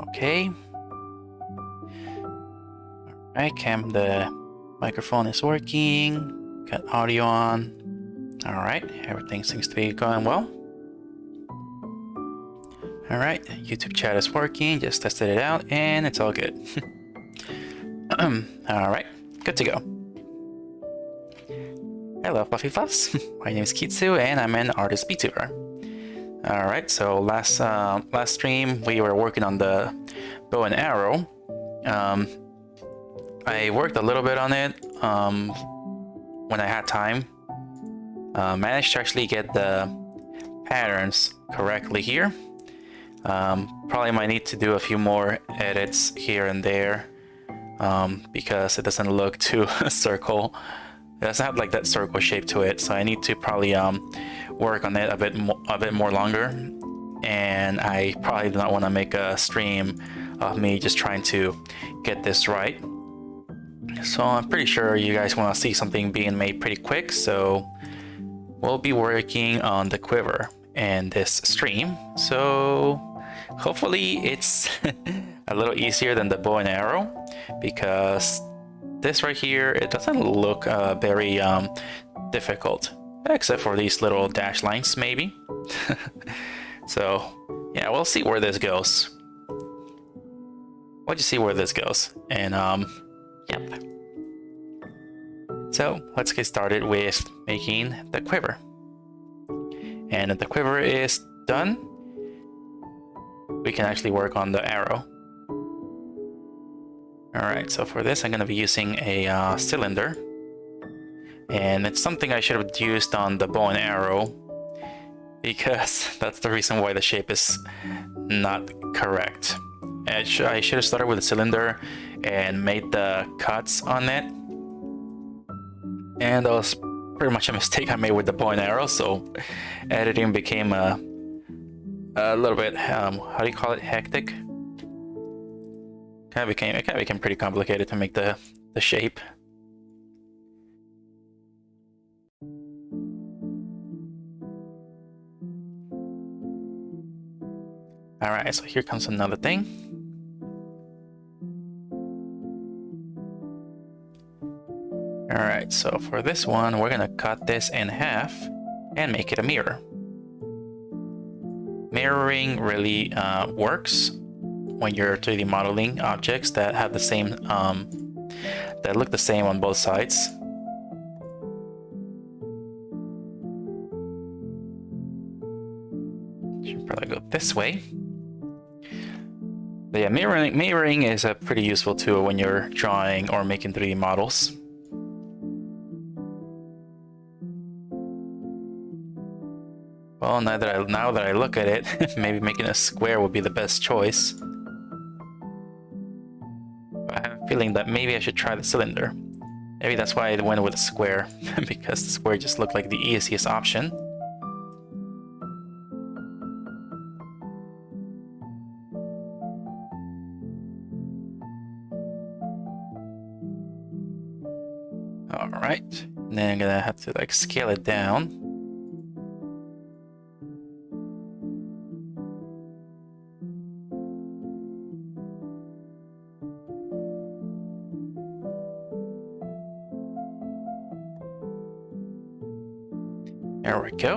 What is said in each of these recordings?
Okay. Alright, the microphone is working. Got audio on. Alright, everything seems to be going well. Alright, YouTube chat is working. Just tested it out and it's all good. Alright, good to go. Hello, Fluffy Fluffs. My name is Kitzu and I'm an artist VTuber. Alright, so last stream we were working on the bow and arrow. I worked a little bit on it when I had time. Managed to actually get the patterns correctly here. Probably might need to do a few more edits here and there because it doesn't look too circle. It doesn't have like that circle shape to it, so I need to probably work on it a bit more longer. And I probably do not want to make a stream of me just trying to get this right. So I'm pretty sure you guys want to see something being made pretty quick, so we'll be working on the quiver in this stream. So hopefully it's a little easier than the bow and arrow, because this right here, it doesn't look very difficult, except for these little dash lines, maybe. So, yeah, we'll see where this goes. We'll just see where this goes. And, yep. So, let's get started with making the quiver. And if the quiver is done, we can actually work on the arrow. Alright, so for this I'm going to be using a cylinder. And it's something I should have used on the bow and arrow, because that's the reason why the shape is not correct. I should have started with a cylinder and made the cuts on it. And that was pretty much a mistake I made with the bow and arrow, so editing became a little bit, how do you call it, hectic? It kind of became pretty complicated to make the shape. Alright, so here comes another thing. Alright, so for this one, we're gonna cut this in half and make it a mirror. Mirroring really works when you're 3D modeling objects that have the same, that look the same on both sides. Should probably go this way. But yeah, mirroring is a pretty useful tool when you're drawing or making 3D models. Well, now that I look at it, maybe making a square would be the best choice. But I have a feeling that maybe I should try the cylinder. Maybe that's why I went with a square, because the square just looked like the easiest option. Alright, then I'm gonna have to like scale it down. There we go.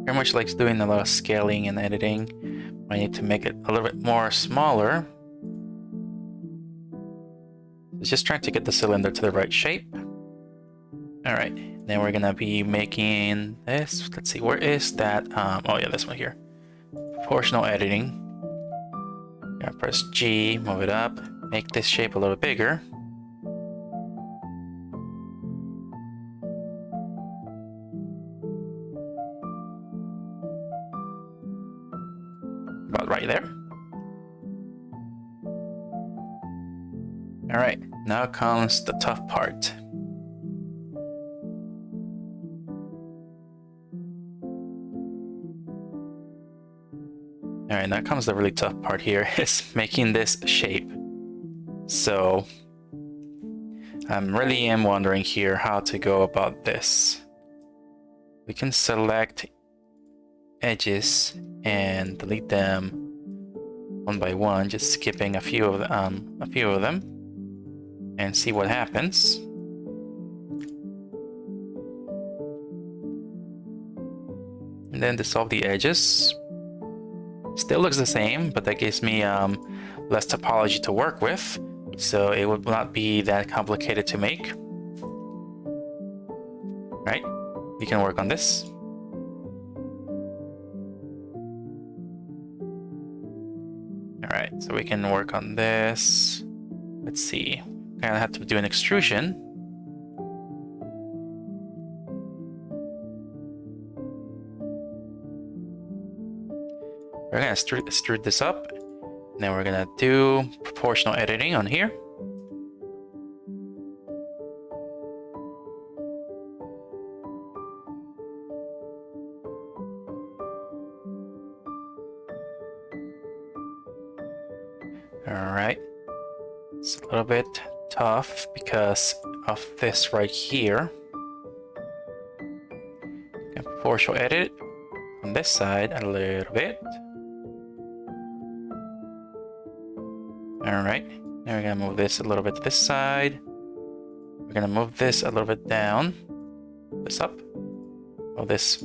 Very much likes doing a lot of scaling and editing. I need to make it a little bit more smaller. It's just trying to get the cylinder to the right shape. Alright, then we're gonna be making this. Let's see, where is that? Oh yeah, this one here. Proportional editing. Gonna press G, move it up, make this shape a little bigger. About right there. Alright, now comes the tough part. Alright, now comes the really tough part here, is making this shape. So, I really am wondering here how to go about this. We can select edges and delete them one by one, just skipping a few of them, and see what happens. And then dissolve the edges. Still looks the same, but that gives me less topology to work with, so it would not be that complicated to make. Right? We can work on this. Alright, so we can work on this. Let's see. Kind of have to do an extrusion. We're gonna extrude this up, and then we're gonna do proportional editing on here. Alright, it's a little bit tough because of this right here. Force edit on this side a little bit. Alright, now we're gonna move this a little bit to this side. We're gonna move this a little bit down. This up. Move this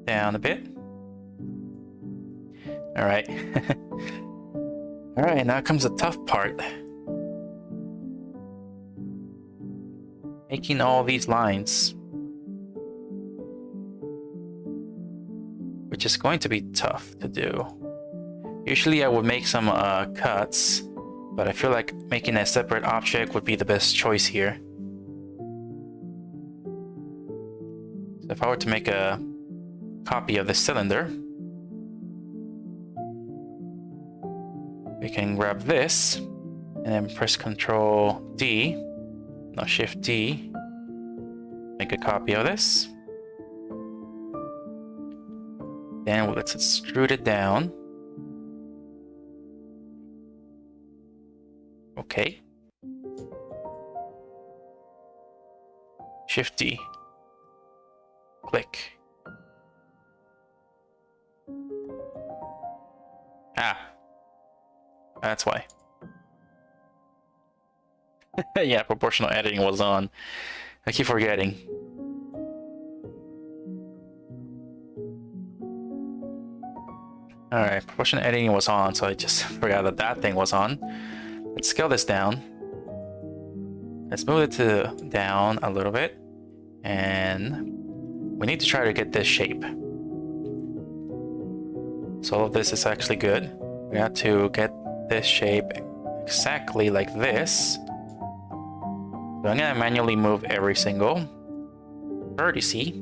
down a bit. Alright. Alright, now comes the tough part. Making all these lines. Which is going to be tough to do. Usually I would make some cuts, but I feel like making a separate object would be the best choice here. So if I were to make a copy of the cylinder, we can grab this and then press Ctrl D, no Shift D, make a copy of this. Then let's extrude it down. Okay. Shift D. Click. Ah. That's why. Yeah, proportional editing was on. I keep forgetting. Alright, proportional editing was on, so I just forgot that that thing was on. Let's scale this down. Let's move it to down a little bit. And we need to try to get this shape. So all of this is actually good. We have to get this shape exactly like this. So I'm gonna manually move every single vertice.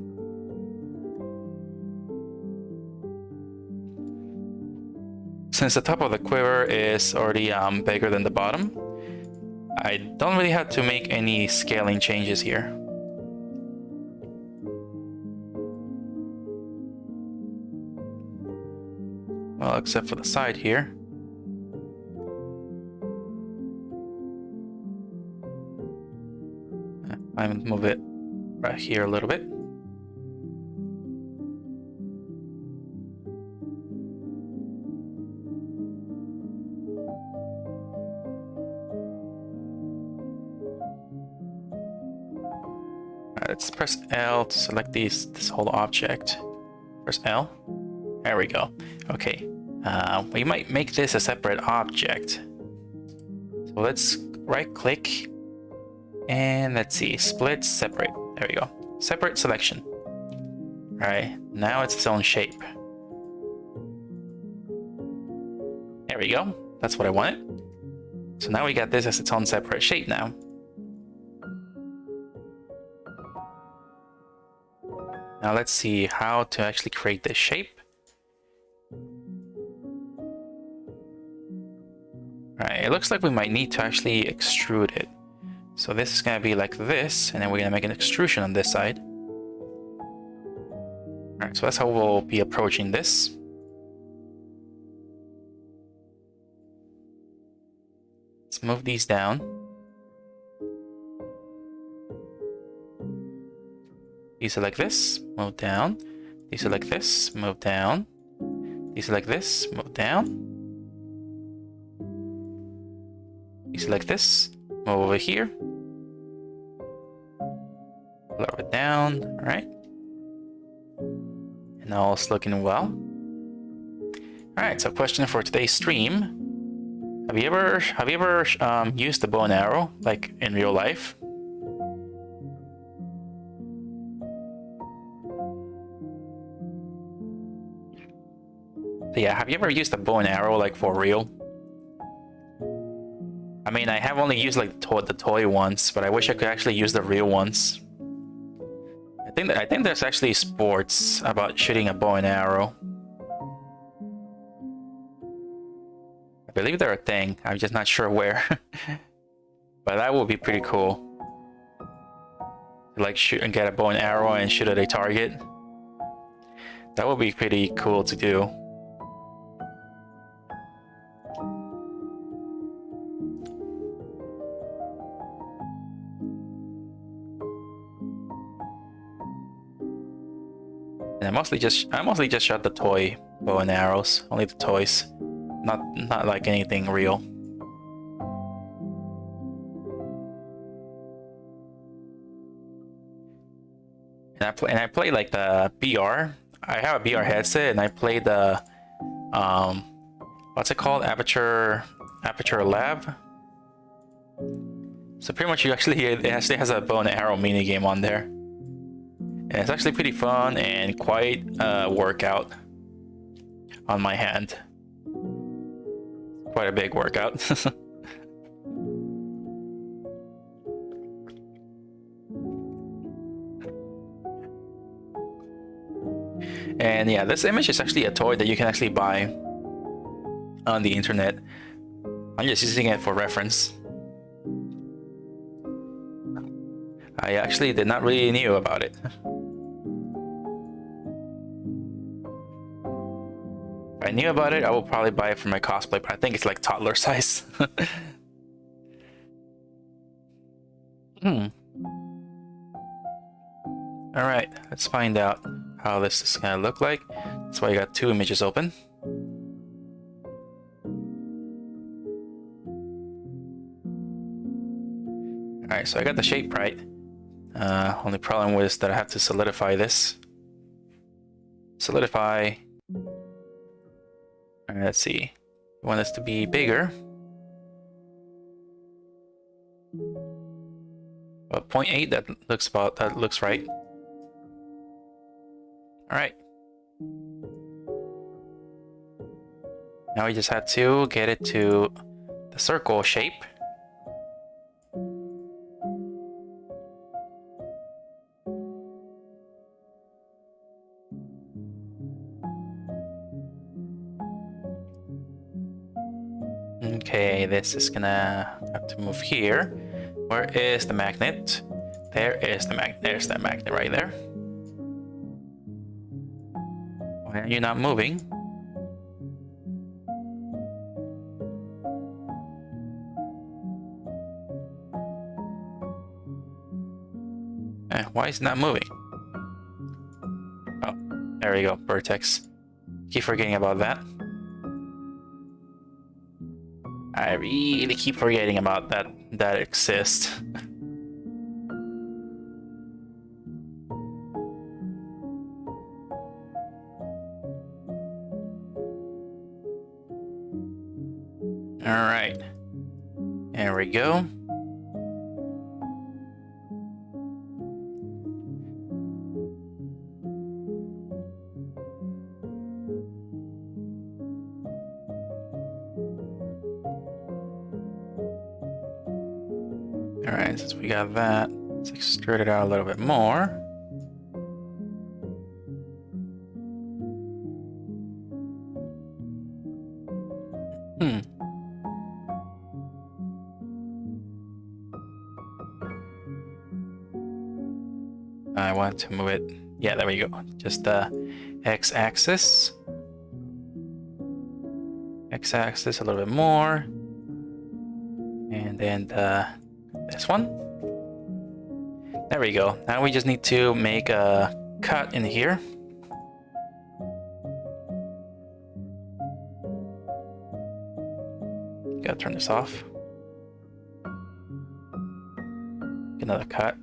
Since the top of the quiver is already bigger than the bottom, I don't really have to make any scaling changes here. Well, except for the side here. I move it right here a little bit. Let's press L to select this whole object. Press L. There we go. Okay. We might make this a separate object. So let's right click and let's see, split, separate. There we go. Separate selection. Alright, now it's its own shape. There we go. That's what I wanted. So now we got this as its own separate shape now. Now let's see how to actually create this shape. Right, it looks like we might need to actually extrude it. So this is gonna be like this, and then we're gonna make an extrusion on this side. Alright, so that's how we'll be approaching this. Let's move these down. These are like this, move down. These are like this, move down. These are like this, move down. These are like this, move over here. Lower it down, alright. And now it's looking well. Alright, so question for today's stream. Have you ever used the bow and arrow, like in real life? So yeah, have you ever used a bow and arrow like for real? I mean, I have only used like the toy ones, but I wish I could actually use the real ones. I think there's actually sports about shooting a bow and arrow. I believe they're a thing. I'm just not sure where. But that would be pretty cool. Like shoot and get a bow and arrow and shoot at a target. That would be pretty cool to do. And I mostly just shot the toy bow and arrows, only the toys, not like anything real. And I play like the BR. I have a BR headset, and I play the what's it called? Aperture Lab. So pretty much it actually has a bow and arrow mini game on there. And it's actually pretty fun and quite a workout on my hand. Quite a big workout. And yeah, this image is actually a toy that you can actually buy on the internet. I'm just using it for reference. I actually did not really knew about it. If I knew about it, I would probably buy it for my cosplay, but I think it's like toddler size. Alright, let's find out how this is gonna look like. That's why I got two images open. Alright, so I got the shape right. Only problem was that I have to solidify this. Solidify. Alright, let's see. I want this to be bigger. About 0.8, that looks right. Alright. Now we just had to get it to the circle shape. Okay, this is gonna have to move here. Where is the magnet? There is the magnet. There's that magnet right there. Why are you not moving? Why is it not moving? Oh, there we go, vertex. Keep forgetting about that. I really keep forgetting about that exists. Alright. There we go. Alright, since we got that, let's extrude it out a little bit more. I want to move it. Yeah, there we go. Just the x-axis. X-axis a little bit more. And then this one. There we go. Now we just need to make a cut in here. Gotta turn this off. Another cut.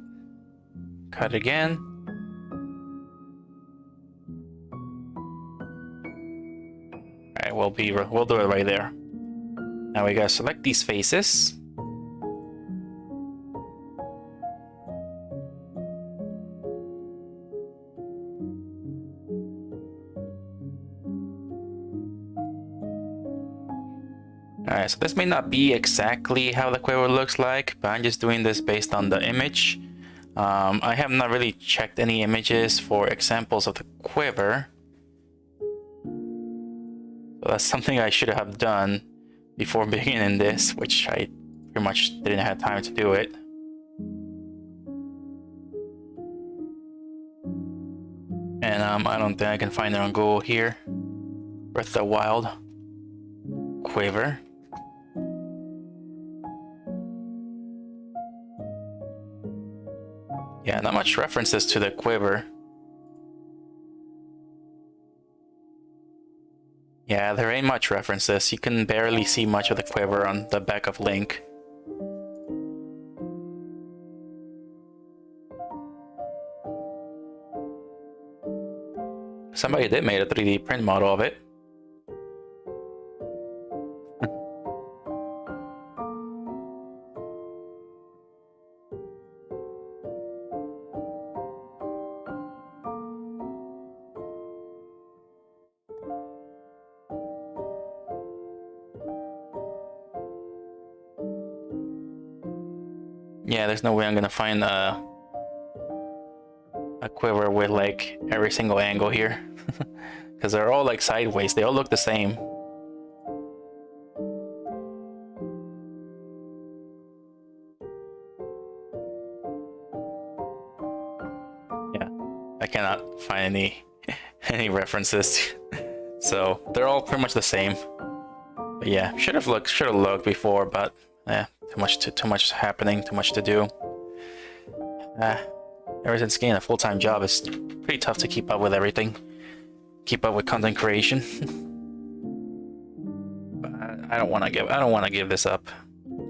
Cut again. Alright, we'll do it right there. Now we gotta select these faces. Alright, so this may not be exactly how the quiver looks like, but I'm just doing this based on the image. I have not really checked any images for examples of the quiver. So that's something I should have done before beginning this, which I pretty much didn't have time to do it. And I don't think I can find it on Google here. Breath of the Wild quiver. Yeah, not much references to the quiver. Yeah, there ain't much references. You can barely see much of the quiver on the back of Link. Somebody did made a 3D print model of it. Yeah, there's no way I'm gonna find a quiver with like every single angle here. Because they're all like sideways, they all look the same. Yeah, I cannot find any references. So they're all pretty much the same. But yeah, should have looked before, but yeah, too much happening, too much to do. Ever since getting a full-time job, it's pretty tough to keep up with everything. Keep up with content creation. But I don't want to give this up.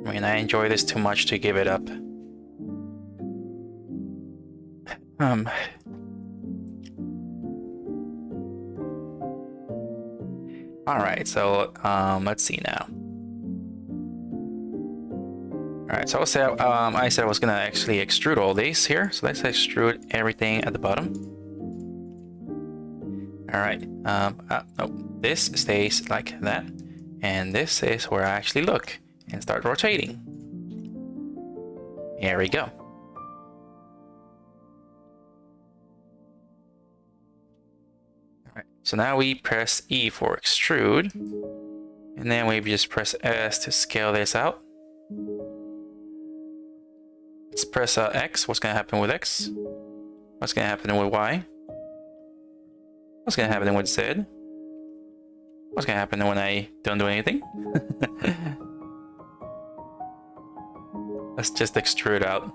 I mean, I enjoy this too much to give it up. Alright, so let's see now. Alright, so I said I was gonna actually extrude all these here. So let's extrude everything at the bottom. Alright, no, this stays like that. And this is where I actually look and start rotating. Here we go. Alright, so now we press E for extrude. And then we just press S to scale this out. Let's press X. What's gonna happen with X? What's gonna happen with Y? What's gonna happen with Z? What's gonna happen when I don't do anything? Let's just extrude out.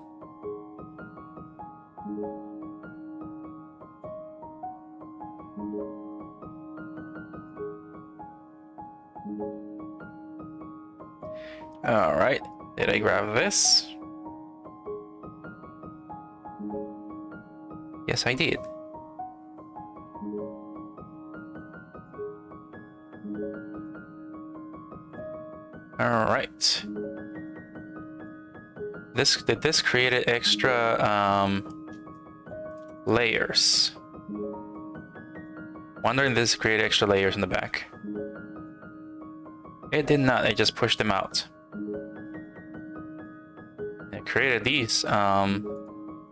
Alright, did I grab this? Yes, I did. Alright. This created extra layers. Wondering if this created extra layers in the back. It did not, it just pushed them out. It created these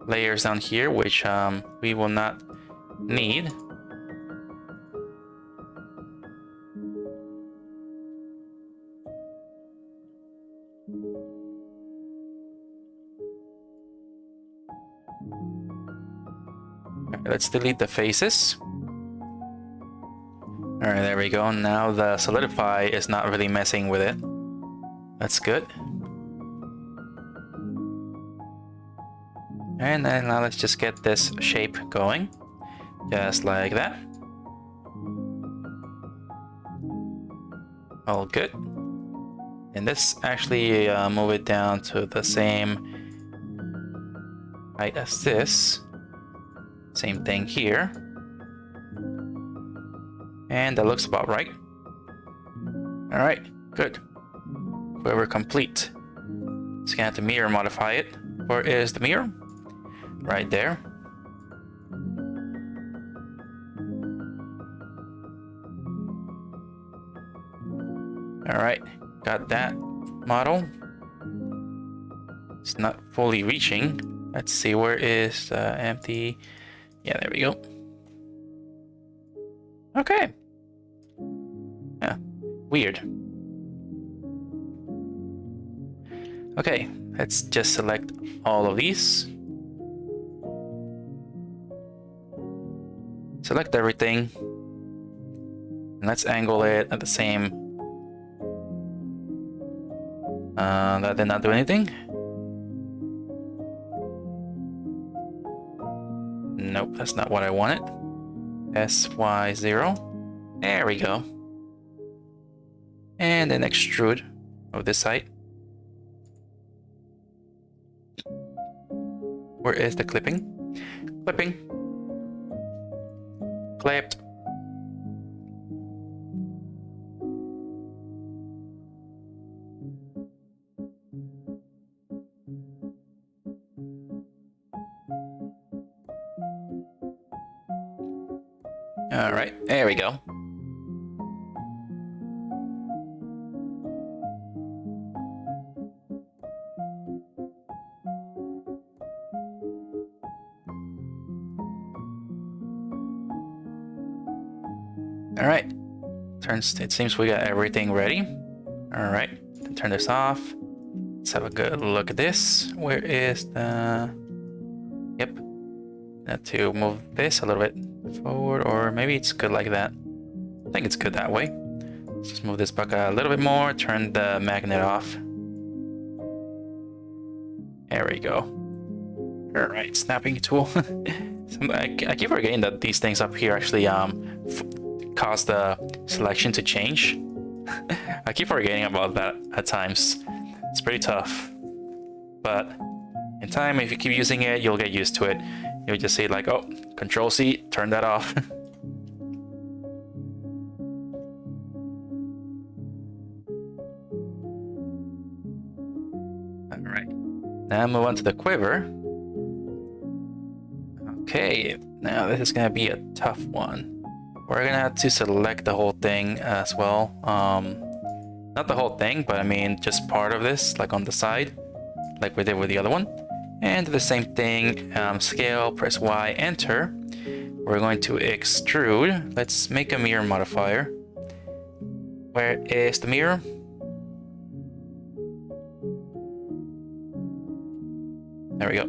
layers down here, which we will not need. Let's delete the faces. Alright, there we go. Now the solidify is not really messing with it. That's good. And then now let's just get this shape going. Just like that. All good. And this actually move it down to the same height as this. Same thing here. And that looks about right. Alright, good. Quiver complete. Just gonna have to mirror modify it. Where is the mirror? Right there. Alright, got that model. It's not fully reaching. Let's see, where is empty? Yeah, there we go. Okay. Yeah, weird. Okay, let's just select all of these. Select everything. And let's angle it at the same. That did not do anything. Nope, that's not what I wanted. SY0. There we go. And then extrude of this side. Where is the clipping? Clipping. Clipped. All right, there we go. All right, it seems we got everything ready. All right, turn this off. Let's have a good look at this. Where is the... Yep. Have to move this a little bit forward, or maybe it's good like that. I think it's good that way. Let's just move this back a little bit more, turn the magnet off. There we go. All right, snapping tool. I keep forgetting that these things up here actually cause the selection to change. I keep forgetting about that at times. It's pretty tough, but in time, if you keep using it, you'll get used to it. You'll just say like, oh, Control C, turn that off. All right, now move on to the quiver. Okay, now this is gonna be a tough one. We're gonna have to select the whole thing as well. Not the whole thing, but I mean just part of this, like on the side, like we did with the other one. And do the same thing, scale, press Y, enter. We're going to extrude. Let's make a mirror modifier. Where is the mirror? There we go.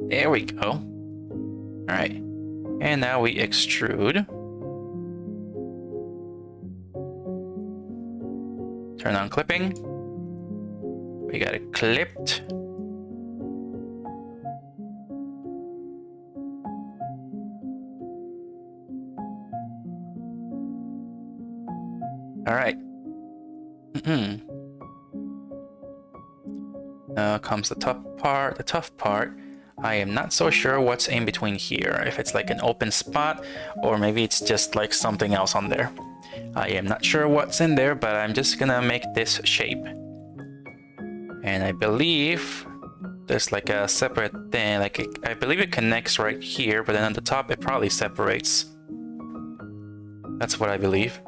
There we go. All right. And now we extrude. Turn on clipping. We got it clipped. All right. Now comes the tough part. The tough part. I am not so sure what's in between here. If it's like an open spot, or maybe it's just like something else on there. I am not sure what's in there, but I'm just gonna make this shape. And I believe there's like a separate thing, like I believe it connects right here, but then on the top it probably separates. That's what I believe.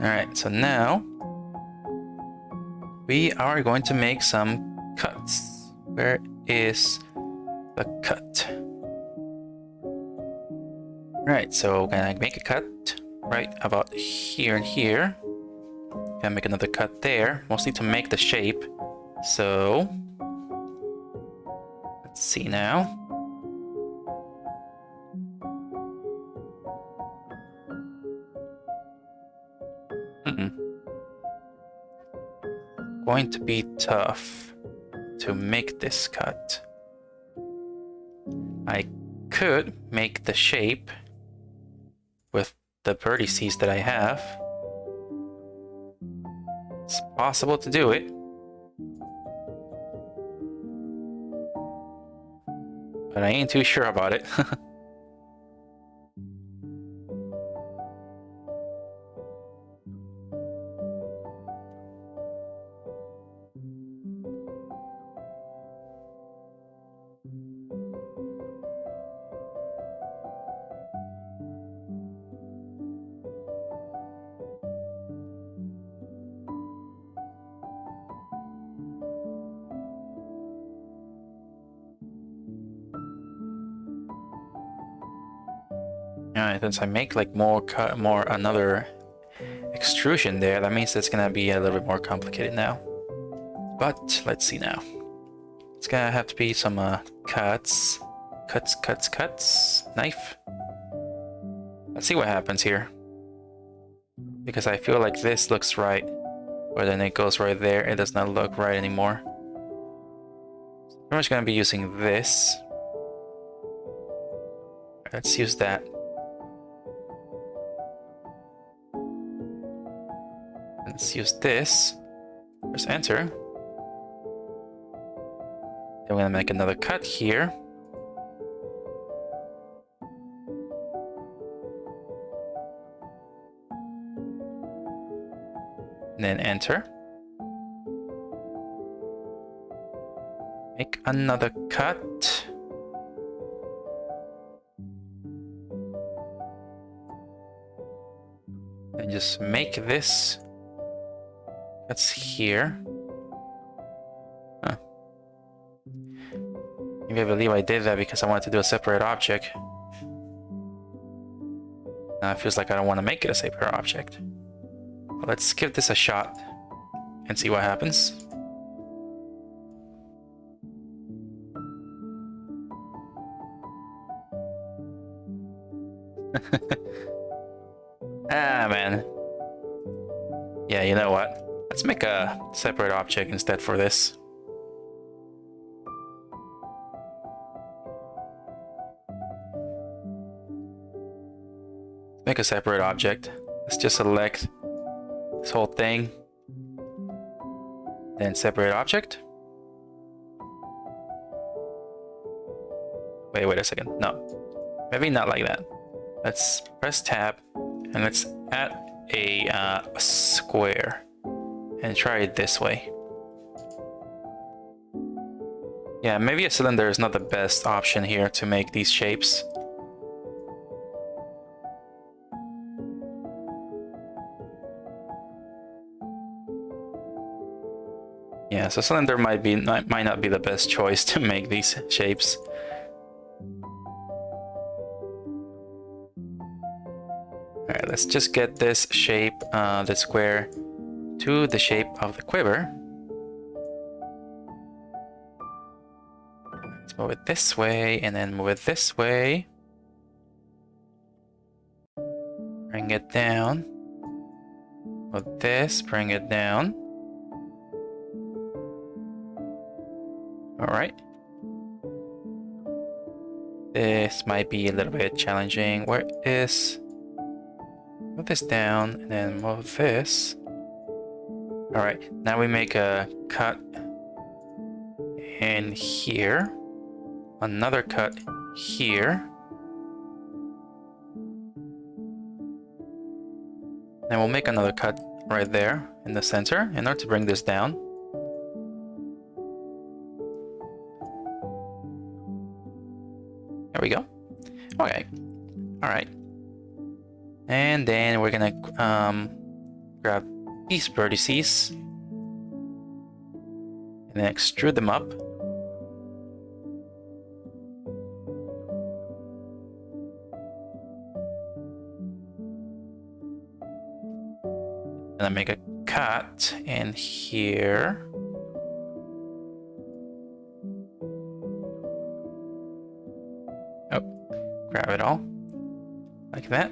Alright, so now we are going to make some cuts. Where is the cut? Right, so gonna make a cut right about here and here. Gonna make another cut there, mostly to make the shape. So let's see now. Going to be tough to make this cut. I could make the shape with the vertices that I have. It's possible to do it. But I ain't too sure about it. Since I make like more another extrusion there, that means it's gonna be a little bit more complicated now. But let's see now. It's gonna have to be some cuts. Knife. Let's see what happens here. Because I feel like this looks right, but then it goes right there. It does not look right anymore. So I'm just gonna be using this. Let's use that. Let's use this. Press enter. Then we're gonna make another cut here. And then enter. Make another cut. And just make this. That's here. Huh. Maybe I believe I did that because I wanted to do a separate object. Now it feels like I don't want to make it a separate object. Let's give this a shot and see what happens. Ah, man. Yeah, you know what? Let's make a separate object instead for this. Make a separate object. Let's just select this whole thing. Then separate object. Wait a second. No. Maybe not like that. Let's press tab and let's add a square and try it this way. Yeah, maybe a cylinder is not the best option here to make these shapes. Yeah, so cylinder might not be the best choice to make these shapes. Alright, let's just get this shape, the square, to the shape of the quiver. Let's move it this way, and then move it this way. Bring it down. With this, bring it down. Alright. This might be a little bit challenging. Where is... Move this down and then move this. Alright, now we make a cut in here. Another cut here. Then we'll make another cut right there in the center in order to bring this down. There we go. Okay. Alright. And then we're gonna grab these vertices and then extrude them up. And I make a cut in here. Oh, grab it all like that.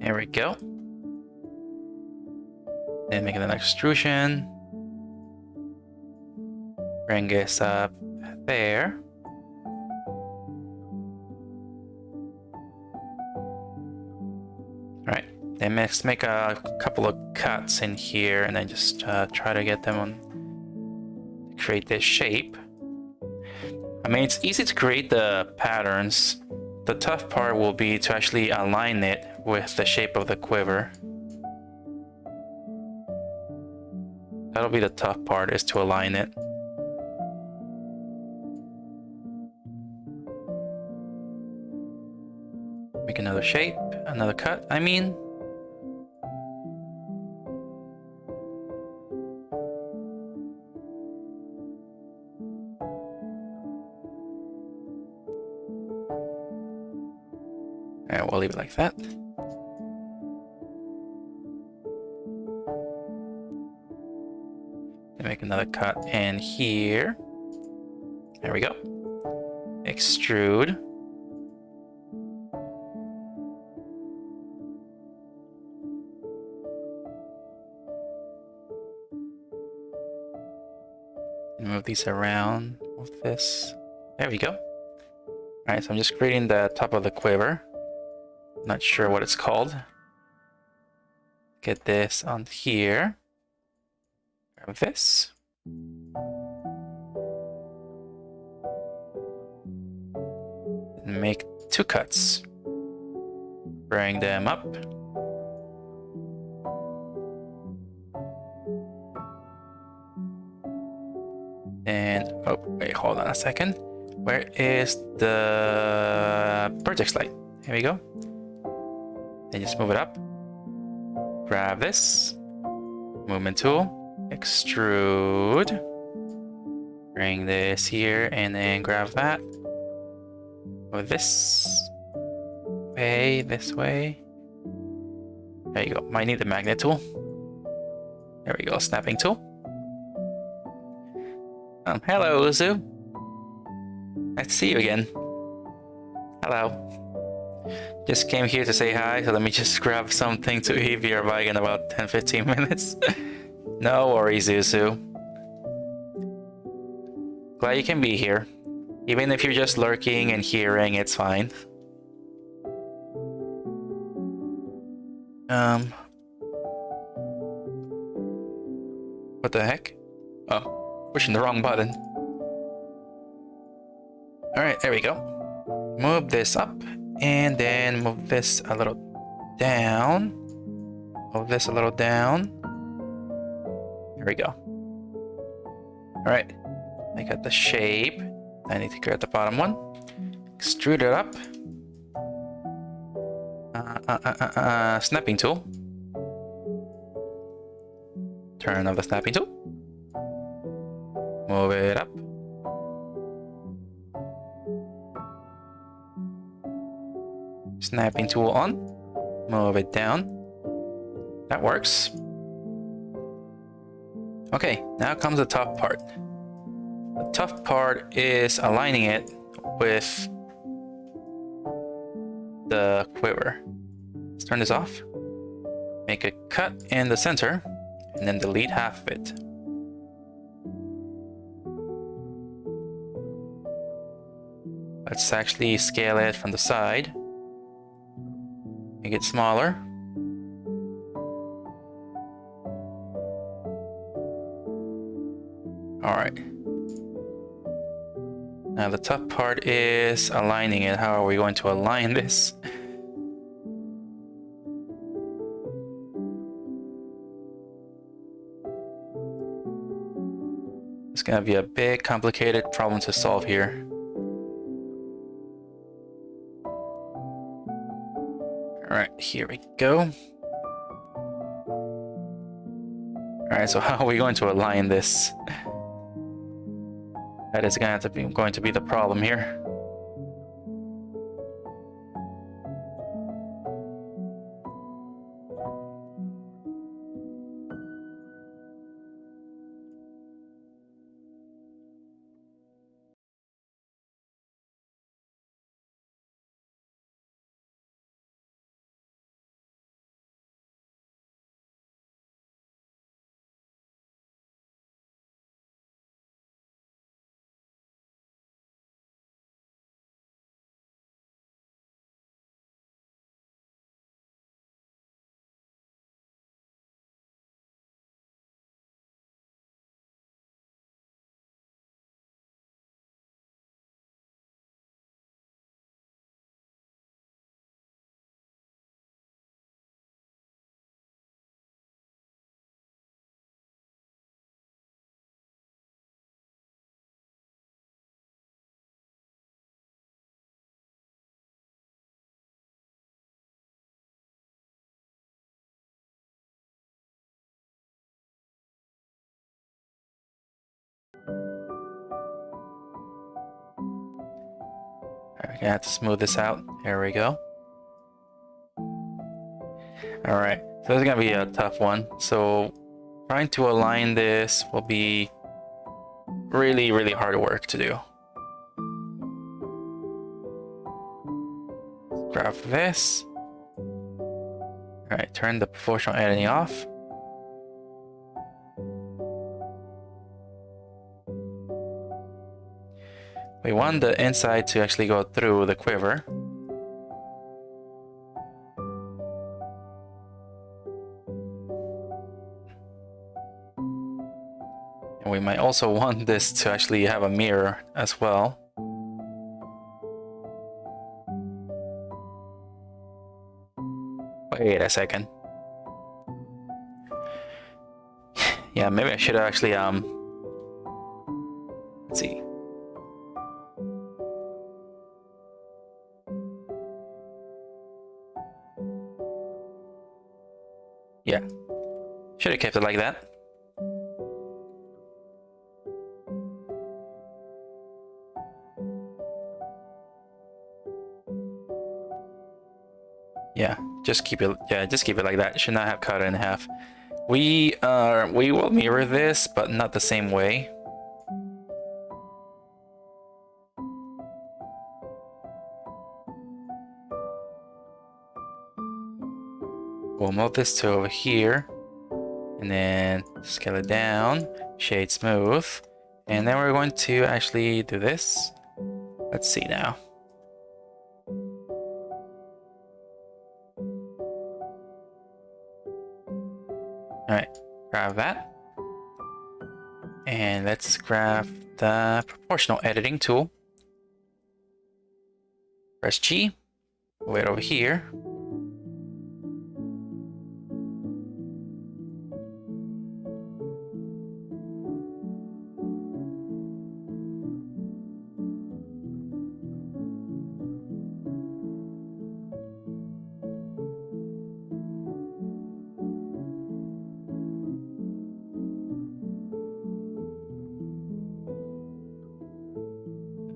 There we go. Then make an extrusion. Bring this up there. Alright, then let's make a couple of cuts in here and then just try to get them on, create this shape. I mean, it's easy to create the patterns. The tough part will be to actually align it with the shape of the quiver. That'll be the tough part, is to align it. Make another shape, another cut, I mean. Alright, we'll leave it like that. Make another cut in here. There we go. Extrude. And move these around with this. There we go. Alright, so I'm just creating the top of the quiver. Not sure what it's called. Get this on here. Grab this. And make 2 cuts. Bring them up. And, oh, wait, hold on a second. Where is the project slide? Here we go. Then just move it up. Grab this. Movement tool. Extrude. Bring this here and then grab that. Move this way, this way. There you go. Might need the magnet tool. There we go. Snapping tool. Hello, Uzu. Nice to see you again. Hello. Just came here to say hi, so let me just grab something to eat your bike in about 10-15 minutes. No worries, Uzu. Glad you can be here. Even if you're just lurking and hearing, it's fine. What the heck? Oh, pushing the wrong button. Alright, there we go. Move this up, and then move this a little down. Move this a little down. There we go. Alright, I got the shape. I need to grab the bottom one. Extrude it up. Snapping tool. Turn off the snapping tool. Move it up. Snapping tool on. Move it down. That works. Okay, now comes the tough part. The tough part is aligning it with the quiver. Let's turn this off. Make a cut in the center, and then delete half of it. Let's actually scale it from the side. Make it smaller. Alright. Now the tough part is aligning it. How are we going to align this? It's gonna be a big, complicated problem to solve here. Alright, here we go. Alright, so how are we going to align this? That is going to be the problem here. We're gonna have to smooth this out. There we go. Alright, so this is gonna be a tough one. So trying to align this will be really, really hard work to do. Grab this. Alright, turn the proportional editing off. We want the inside to actually go through the quiver. And we might also want this to actually have a mirror as well. Wait a second. Yeah, maybe I should have actually, let's see. Yeah, should have kept it like that. Yeah, just keep it. Yeah, just keep it like that. Should not have cut it in half. We will mirror this, but not the same way. We'll move this to over here, and then scale it down, shade smooth, and then we're going to actually do this. Let's see now. Alright, grab that. And let's grab the proportional editing tool. Press G, wait over here.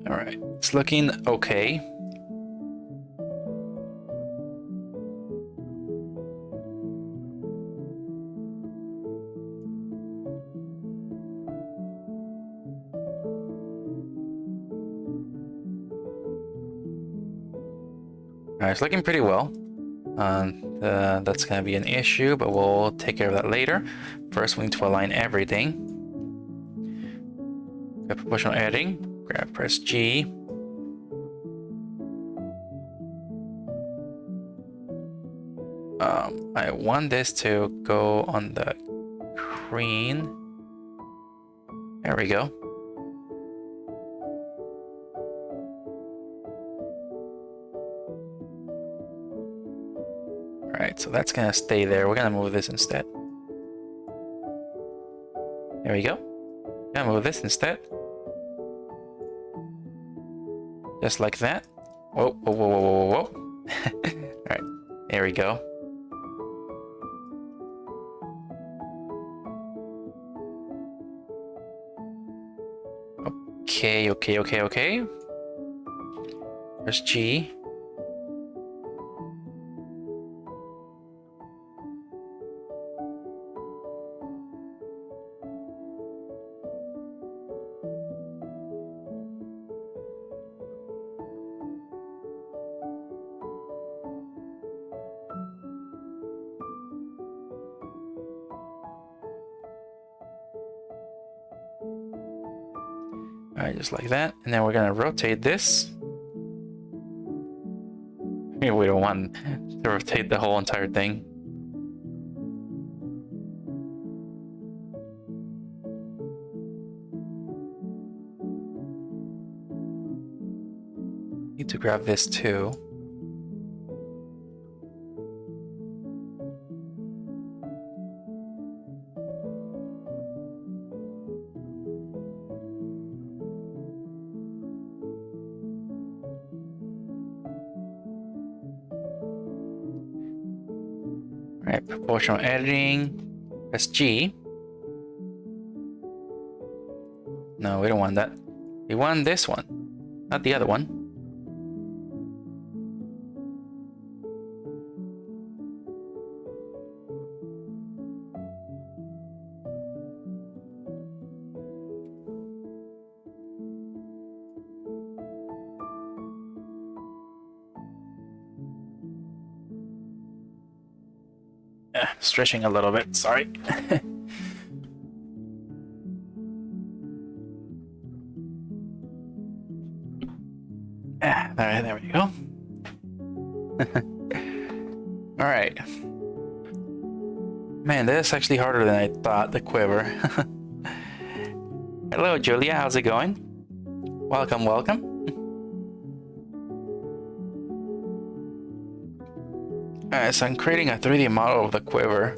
All right, it's looking okay. All right, it's looking pretty well. That's gonna be an issue, but we'll take care of that later. First, we need to align everything. Grab proportional editing. Press G. I want this to go on the green. There we go. Alright, so that's gonna stay there. We're gonna move this instead. There we go. Gonna move this instead. Just like that. Whoa, whoa, whoa, whoa, whoa, whoa. Alright, there we go. Okay. Press G. Alright, just like that. And then we're gonna rotate this. We don't want to rotate the whole entire thing. Need to grab this too. Alright, proportional editing. Press G. No, we don't want that. We want this one, not the other one. Stretching a little bit, sorry. Alright, there we go. Alright. Man, this is actually harder than I thought, the quiver. Hello, Julia, how's it going? Welcome, welcome. Alright, so I'm creating a 3D model of the quiver.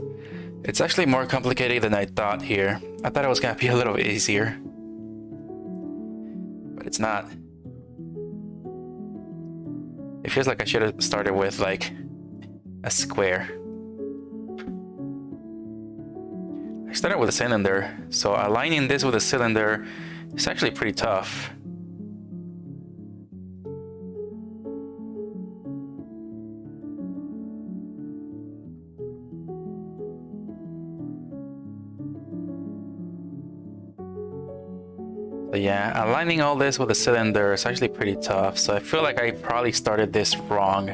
It's actually more complicated than I thought here. I thought it was gonna be a little bit easier. But it's not. It feels like I should have started with like a square. I started with a cylinder, so aligning this with a cylinder is actually pretty tough. So yeah, aligning all this with a cylinder is actually pretty tough, so I feel like I probably started this wrong.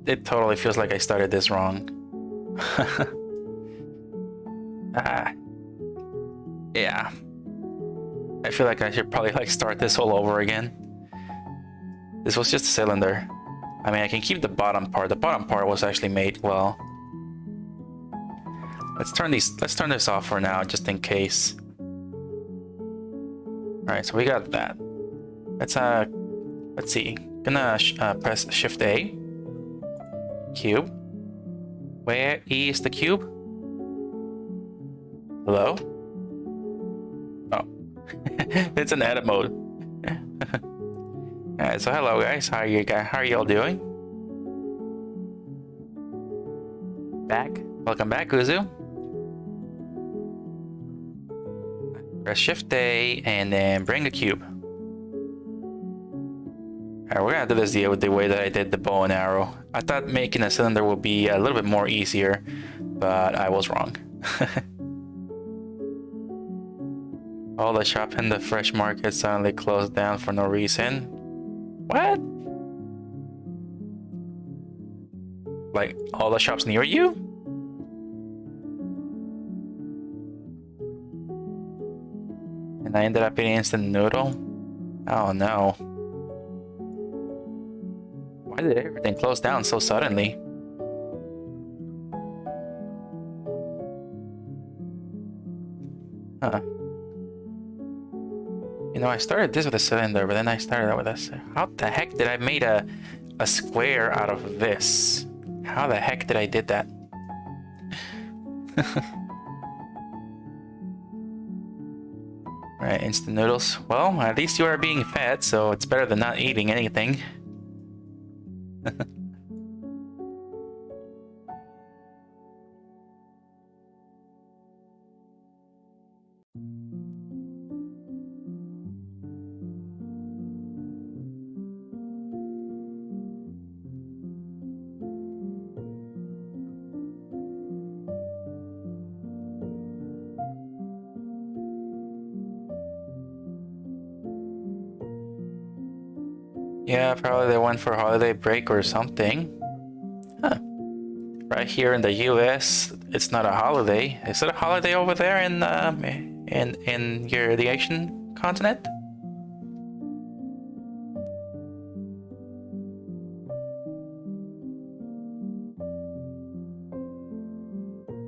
It totally feels like I started this wrong. Yeah. I feel like I should probably like start this all over again. This was just a cylinder. I mean, I can keep the bottom part. The bottom part was actually made well. Let's turn this off for now, just in case. Alright, so we got that. Let's see. Gonna press Shift A. Cube. Where is the cube? Hello? Oh. It's an edit mode. Alright, so hello guys. How are y'all doing? Back. Welcome back, Uzu. Press Shift A and then bring a cube. Alright, we're gonna do this the way that I did the bow and arrow. I thought making a cylinder would be a little bit more easier, but I was wrong. All the shop in the fresh market suddenly closed down for no reason. What? Like all the shops near you? And I ended up eating instant noodle? Oh no. Why did everything close down so suddenly? Huh. You know, I started this with a cylinder, but then I started that with a... How the heck did I made a square out of this? How the heck did I did that? Right, instant noodles. Well, at least you are being fed, so it's better than not eating anything. Yeah, probably they went for holiday break or something. Huh. Right here in the US, it's not a holiday. Is it a holiday over there in the Asian continent?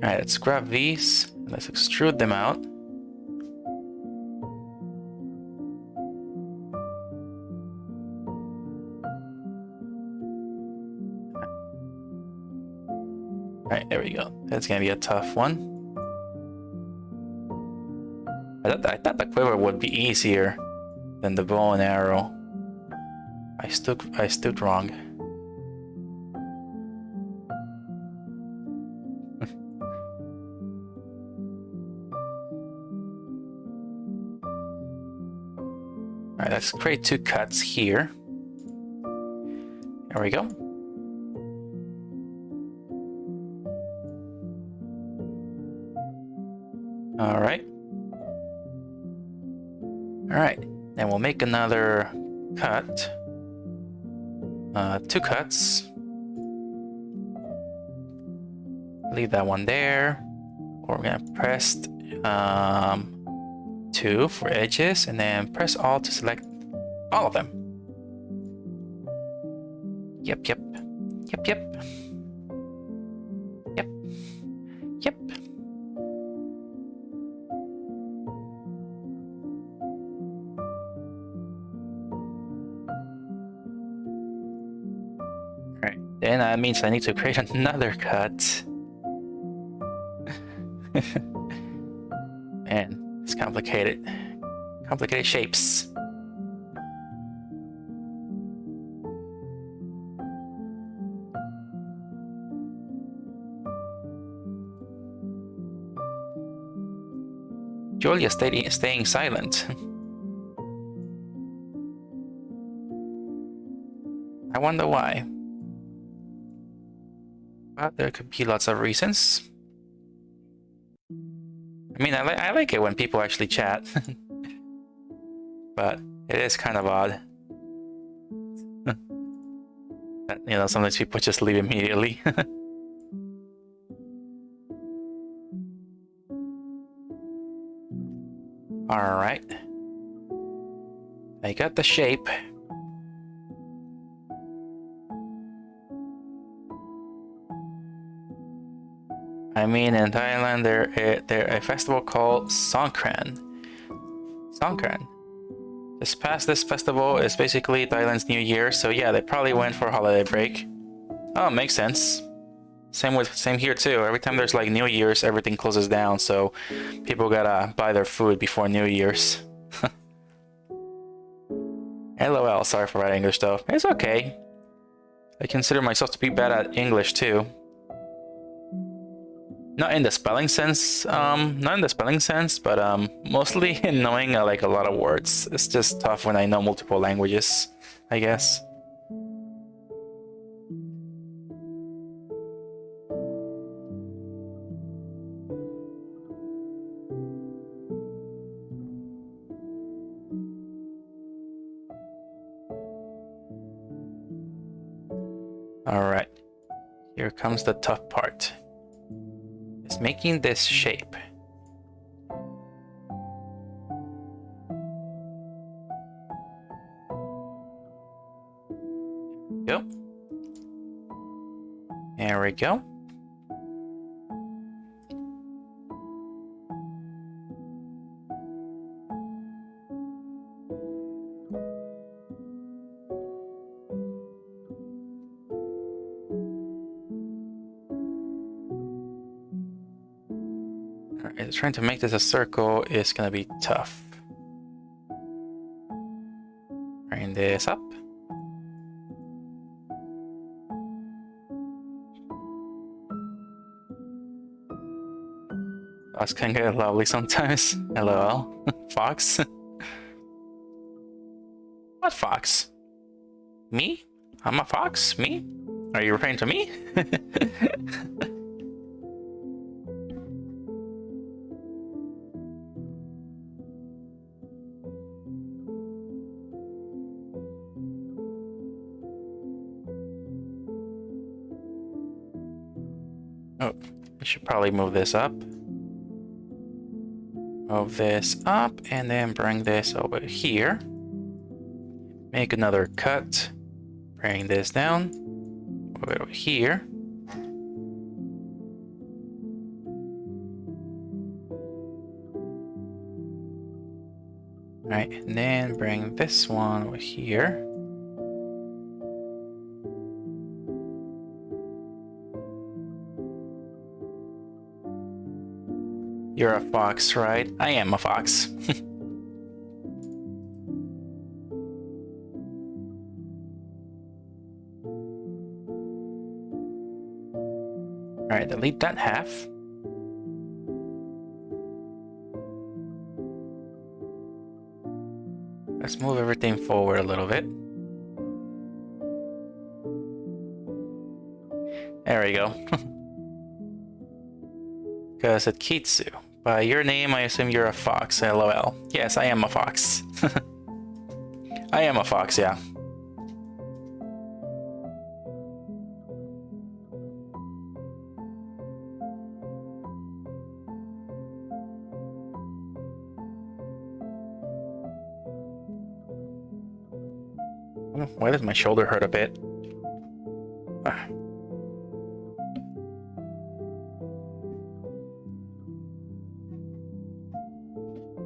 Alright, let's grab these. Let's extrude them out. Alright, there we go. That's gonna be a tough one. I thought the quiver would be easier than the bow and arrow. I stood wrong. Alright, let's create two cuts here. There we go. Alright. Alright, then we'll make another cut. Two cuts. Leave that one there. Or we're gonna press 2 for edges, and then press Alt to select All of them. Yep, yep. Yep, yep. Yep. Yep. Alright, then that means I need to create another cut. Man, it's complicated. Complicated shapes. Julia staying silent. I wonder why. But there could be lots of reasons. I mean, I like it when people actually chat. But it is kind of odd. That, you know, sometimes people just leave immediately. Alright. I got the shape. I mean, in Thailand, there's a festival called Songkran. Songkran. Just past this festival is basically Thailand's New Year, so yeah, they probably went for a holiday break. Oh, makes sense. Same here too. Every time there's like New Year's, everything closes down, so people gotta buy their food before New Year's. LOL, sorry for writing English though. It's okay. I consider myself to be bad at English too. Not in the spelling sense, but mostly in knowing like a lot of words. It's just tough when I know multiple languages, I guess. Alright, here comes the tough part. It's making this shape. Go. There we go. Alright, trying to make this a circle is gonna be tough. Bring this up. Fox can get lovely sometimes. LOL. Fox? What fox? Me? I'm a fox? Me? Are you referring to me? Oh, we should probably move this up. Move this up and then bring this over here. Make another cut. Bring this down. Move it over here. Alright, and then bring this one over here. You're a fox, right? I am a fox. Alright, delete that half. Let's move everything forward a little bit. There we go. Because at Kitzu. By your name, I assume you're a fox. LOL. Yes, I am a fox. I am a fox, yeah. Why does my shoulder hurt a bit? Ah.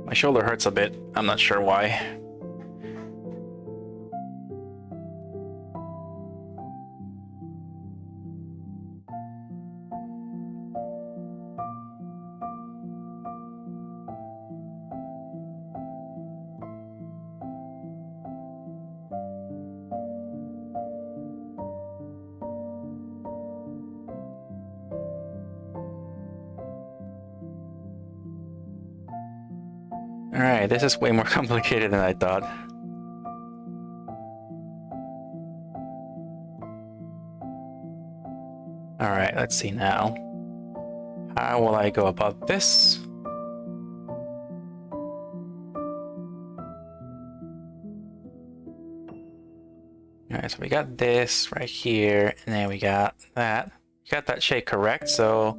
My shoulder hurts a bit. I'm not sure why. Alright, this is way more complicated than I thought. Alright, let's see now. How will I go about this? Alright, so we got this right here, and then we got that. We got that shape correct, so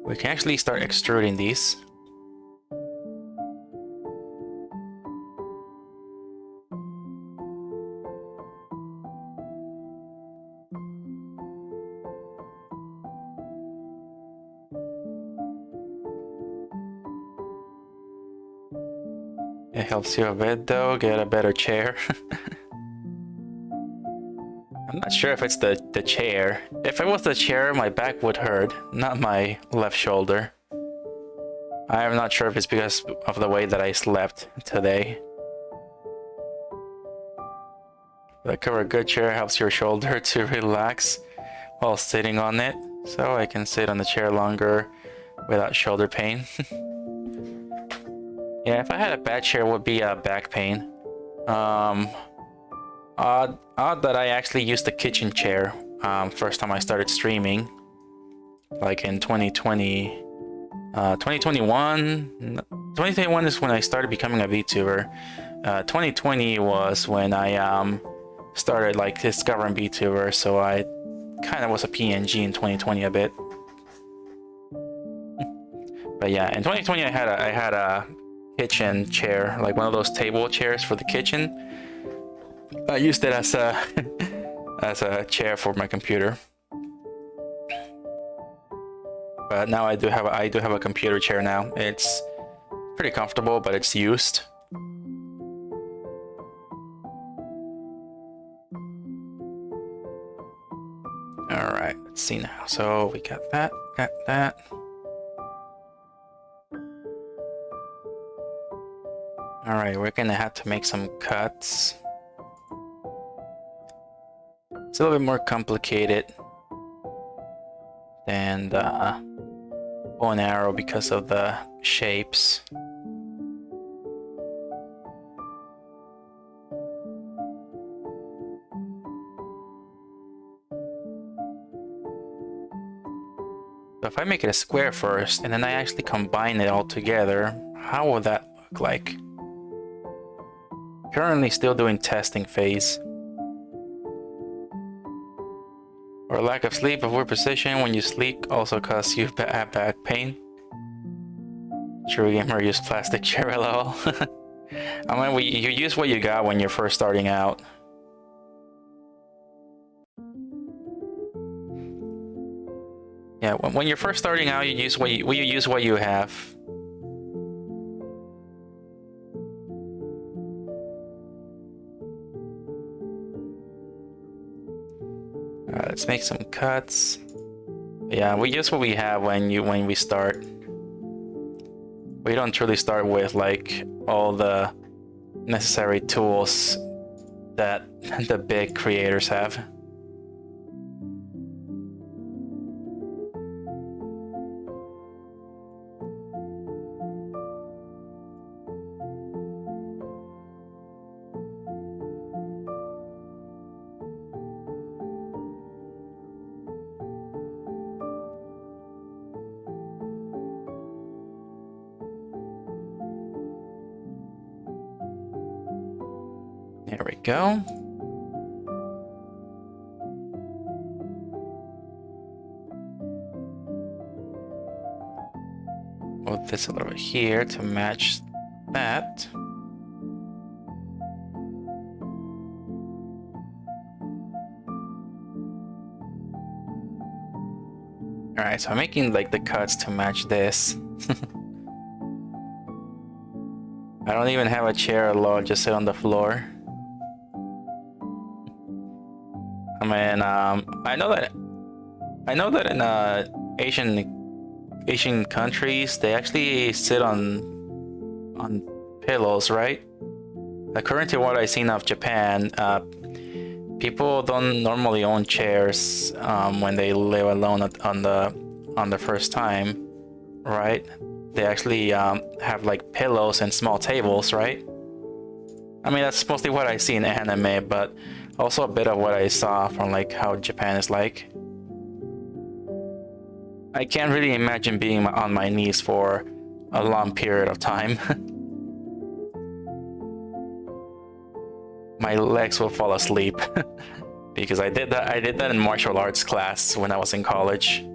we can actually start extruding these. It helps you a bit though, get a better chair. I'm not sure if it's the chair. If it was the chair, my back would hurt, not my left shoulder. I am not sure if it's because of the way that I slept today. The Quiver good chair helps your shoulder to relax while sitting on it, so I can sit on the chair longer without shoulder pain. Yeah, if I had a bad chair, it would be back pain. Odd that I actually used the kitchen chair first time I started streaming, like in 2020, 2021. 2021 is when I started becoming a VTuber. 2020 was when I started like discovering VTuber, so I kind of was a PNG in 2020 a bit. But yeah, in 2020 I had a kitchen chair, like one of those table chairs for the kitchen. I used it as a as a chair for my computer. But now I do have a computer chair now. It's pretty comfortable, but it's used. All right, let's see now. So we got that, got that. All right, we're gonna have to make some cuts. It's a little bit more complicated than the bow and arrow because of the shapes. So if I make it a square first and then I actually combine it all together, how will that look like? Currently still doing testing phase. Or lack of sleep or poor position when you sleep also causes you back pain. True gamer use plastic chair lol. I mean, you use what you got when you're first starting out. Yeah, when you're first starting out, you use what you have. Alright, let's make some cuts. Yeah, we use what we have when we start. We don't truly start with like all the necessary tools that the big creators have. There we go. Move this a little bit here to match that. Alright, so I'm making like the cuts to match this. I don't even have a chair at all, just sit on the floor. I mean, I know that in Asian countries they actually sit on pillows, right? According to what I've seen of Japan, people don't normally own chairs when they live alone on the first time, right? They actually have like pillows and small tables, right? I mean, that's mostly what I see in anime, but also a bit of what I saw from like how Japan is like. I can't really imagine being on my knees for a long period of time. My legs will fall asleep because I did that in martial arts class when I was in college.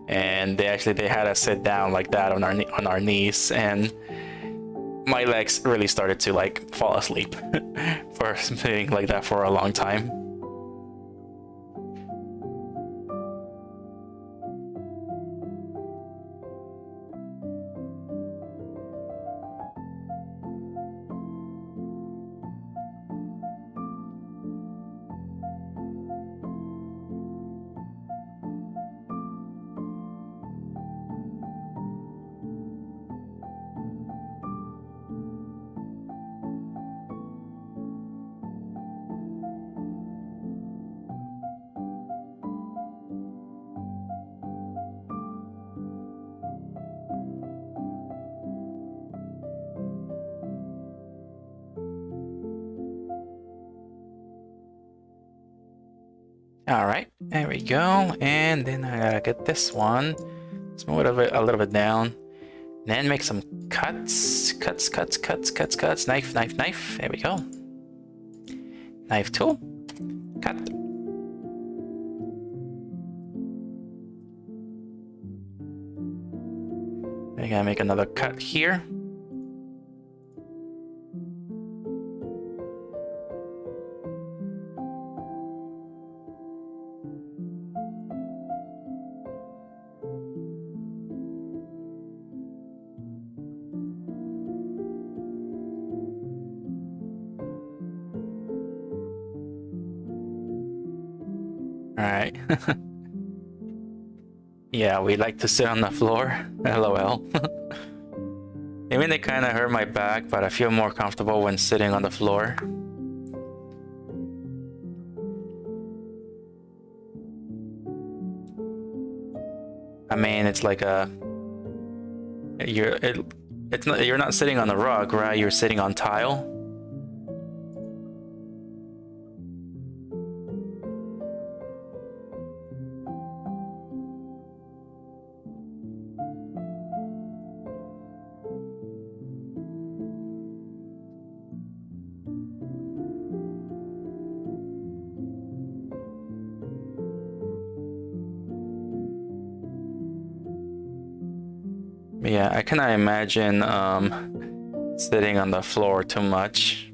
And they had us sit down like that on our knees, and my legs really started to like fall asleep for sitting like that for a long time. All right, there we go. And then I gotta get this one, smooth it a little bit down, then make some cuts. Knife. There we go. Knife tool, cut. I gotta make another cut here. All right. Yeah, we like to sit on the floor. LOL. Even it kind of hurt my back, but I feel more comfortable when sitting on the floor. I mean, it's like you're not sitting on the rug, right? You're sitting on tile. Yeah, I cannot imagine sitting on the floor too much.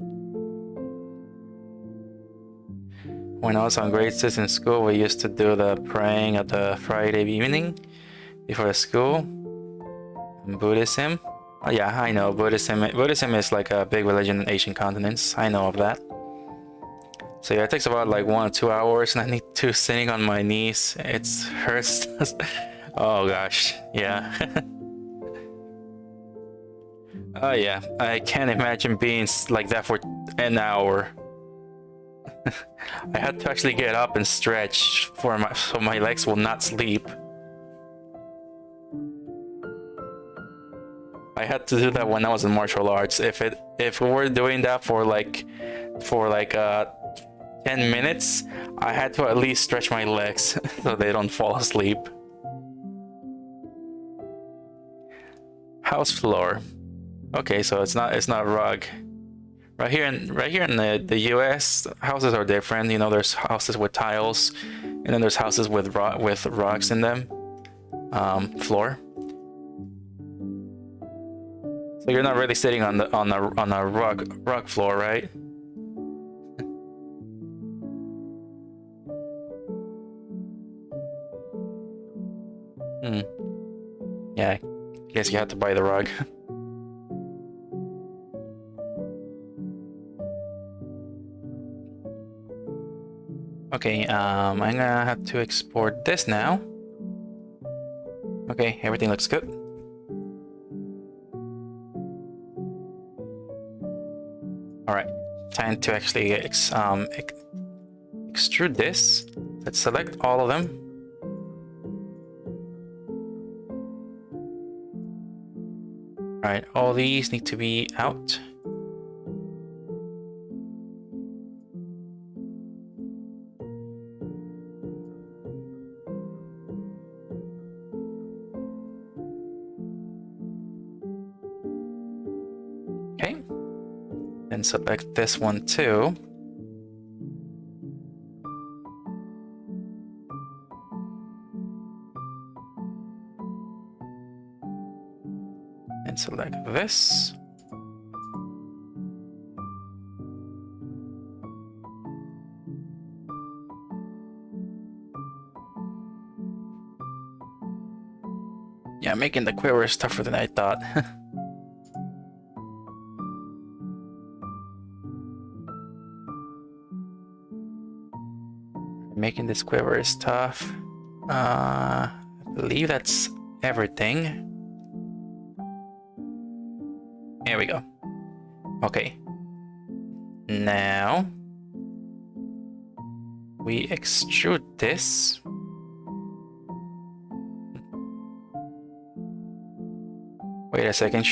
When I was on grade 6 in school, we used to do the praying at the Friday evening before school. Buddhism. Oh, yeah, I know Buddhism is like a big religion in Asian continents. I know of that. So yeah, it takes about like 1 or 2 hours, and I need to sitting on my knees. It hurts. Oh gosh, yeah. Oh yeah, I can't imagine being like that for an hour. I had to actually get up and stretch so my legs will not sleep. I had to do that when I was in martial arts. If we were doing that for like 10 minutes, I had to at least stretch my legs so they don't fall asleep. House floor. Okay, so it's not rug. Right here in the US, houses are different. You know, there's houses with tiles, and then there's houses with rugs in them. Floor. So you're not really sitting on a rug floor, right? Yeah, I guess you have to buy the rug. Okay, I'm gonna have to export this now. Okay, everything looks good. Alright, time to actually extrude this. Let's select all of them. Alright, all these need to be out. Okay, and select this one too. And select this. Yeah, making the quiver is tougher than I thought. Making this quiver is tough. I believe that's everything. There we go. Okay. Now we extrude this. Wait a second.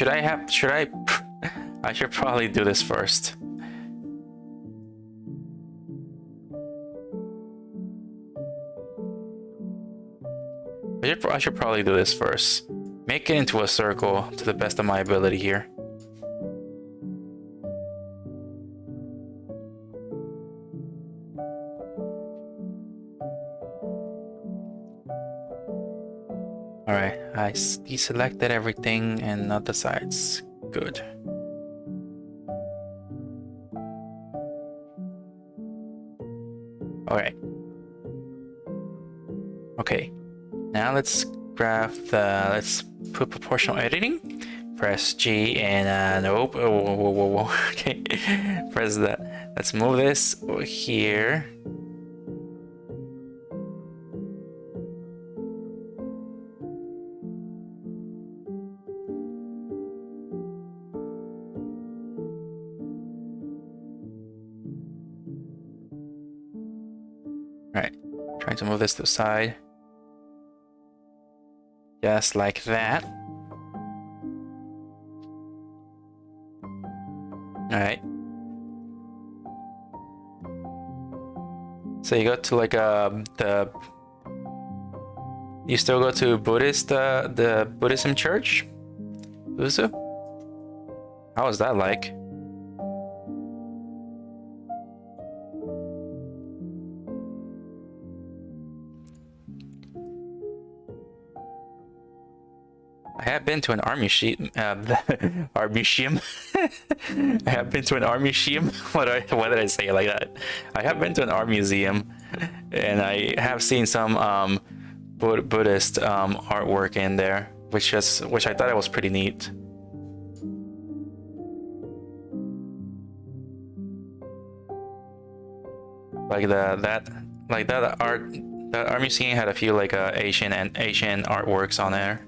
I should probably do this first. I should probably do this first. Make it into a circle to the best of my ability here. Alright, I deselected everything and not the sides. Good. Alright. Okay. Now let's grab let's put proportional editing. Press G and nope. Whoa. Okay. Press that. Let's move this over here. Alright. Trying to move this to the side. Just like that. Alright. So you go to like you still go to the Buddhism church? Uzu? How was that like? I have been to an army museum. I have been to an army museum. Why did I say it like that? I have been to an art museum, and I have seen some Buddhist artwork in there, which I thought it was pretty neat. Like that art museum had a few like Asian artworks on there.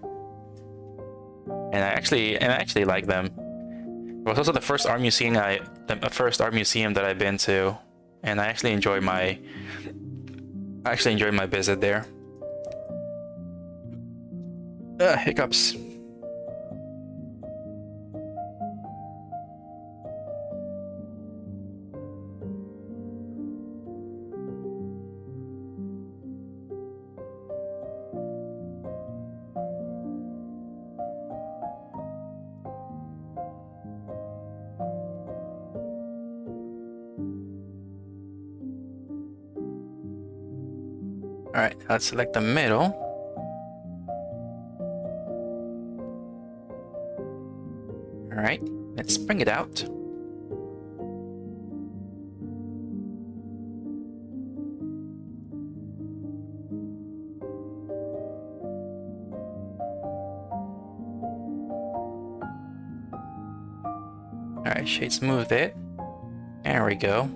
And I actually like them. It was also the first art museum that I've been to, and I actually enjoyed my visit there. Hiccups. Alright, let's select the middle. Alright, let's bring it out. Alright, shade smooth it. There we go.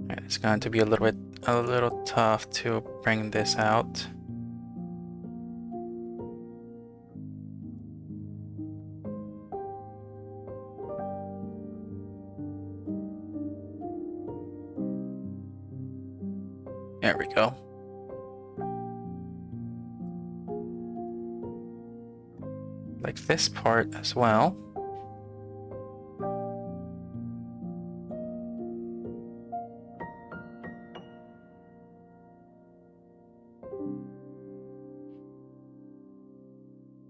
Alright, it's going to be a little tough to bring this out. There we go. Like this part as well.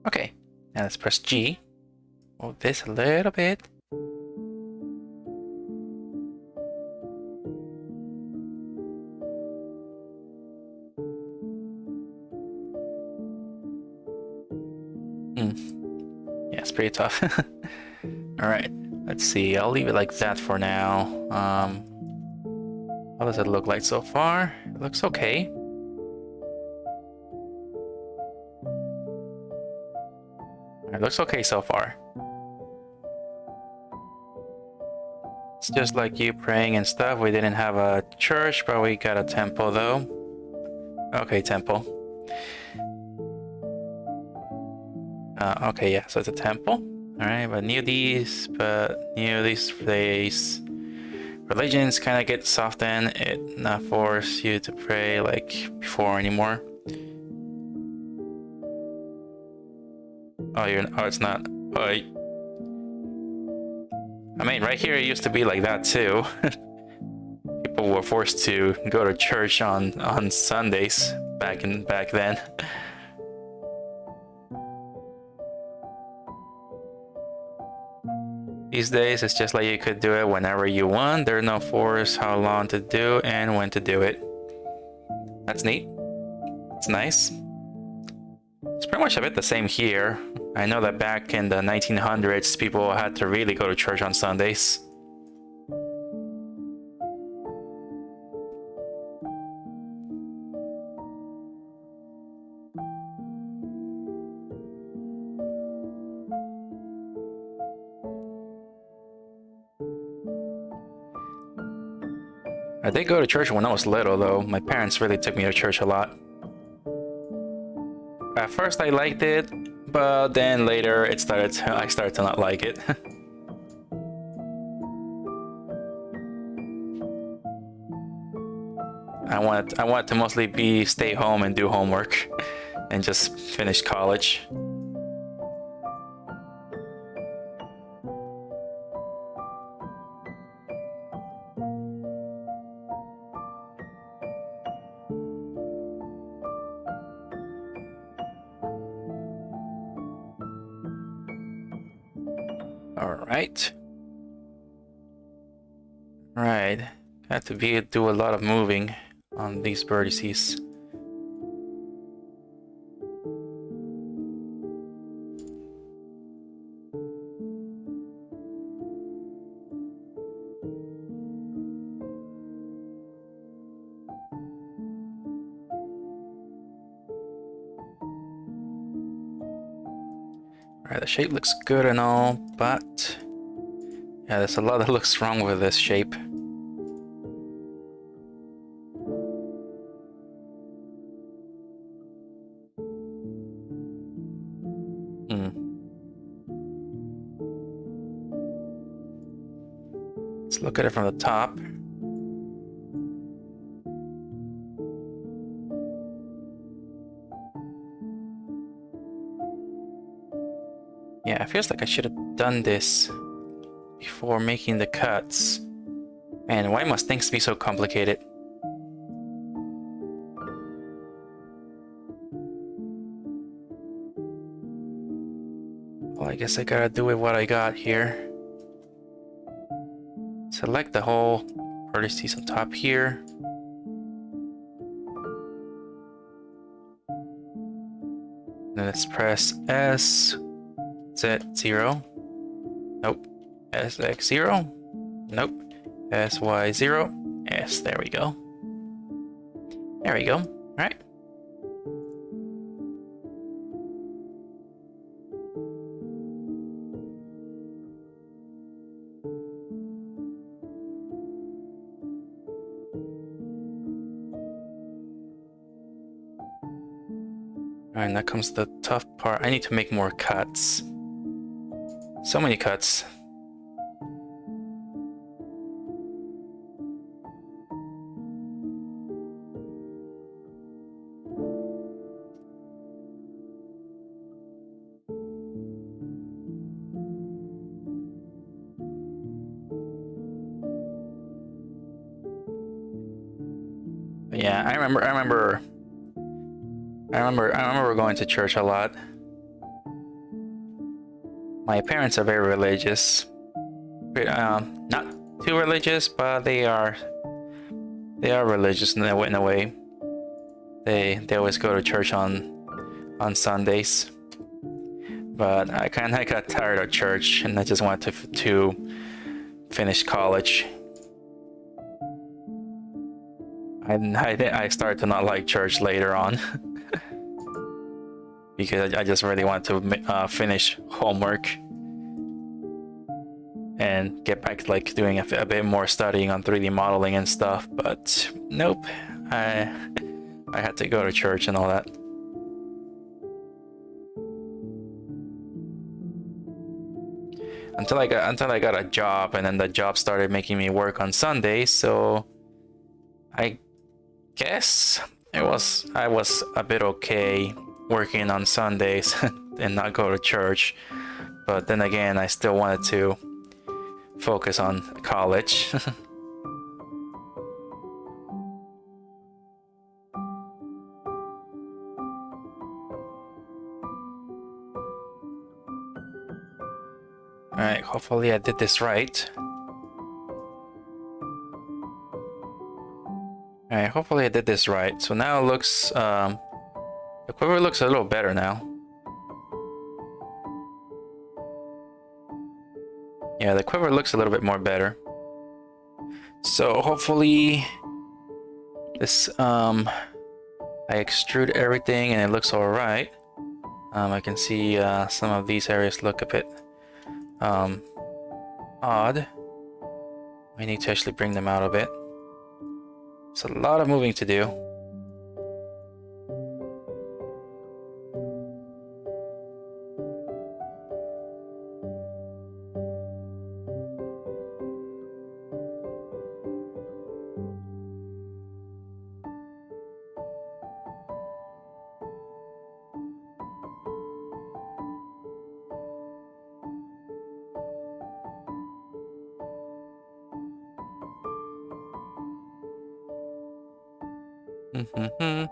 Okay, now let's press G. Move this a little bit. Yeah, it's pretty tough. Alright, let's see. I'll leave it like that for now. How does it look like so far? It looks okay. It looks okay so far. It's just like you praying and stuff. We didn't have a church, but we got a temple though. Okay, temple. Okay, yeah, so it's a temple. Alright, but new these days, religions kind of get softened. It not force you to pray like before anymore. Oh, it's not. Oh, I mean, right here it used to be like that too. People were forced to go to church on Sundays back then. These days, it's just like you could do it whenever you want. There's no force how long to do and when to do it. That's neat. It's nice. It's pretty much a bit the same here. I know that back in the 1900s, people had to really go to church on Sundays. I did go to church when I was little, though. My parents really took me to church a lot. At first, I liked it, but then later, I started to not like it. I wanted to mostly stay home and do homework, and just finish college. Alright. Right. Have to do a lot of moving on these vertices. Alright, the shape looks good and all, but yeah, there's a lot that looks wrong with this shape. Let's look at it from the top. Yeah, it feels like I should have done this before making the cuts. And why must things be so complicated? Well, I guess I gotta do with what I got here. Select the whole vertices on top here. Then let's press S, Z0. Nope. SX0. Nope. SY0. S. There we go. There we go. All right. Alright, that comes the tough part. I need to make more cuts. So many cuts. Yeah, I remember going to church a lot. My parents are very religious. Not too religious, but they are religious in a way. They always go to church on Sundays. But I kinda got tired of church and I just wanted to finish college. I started to not like church later on because I just really wanted to finish homework and get back to like doing a bit more studying on 3D modeling and stuff. But nope, I had to go to church and all that. Until I got a job, and then the job started making me work on Sundays, so I guess I was a bit okay working on Sundays and not go to church. But then again, I still wanted to focus on college. Alright, hopefully I did this right. Alright, hopefully I did this right. So now it looks, the quiver looks a little better now. Yeah, the quiver looks a little bit more better. So hopefully this, I extrude everything and it looks alright. I can see some of these areas look a bit odd. I need to actually bring them out a bit. It's a lot of moving to do. I've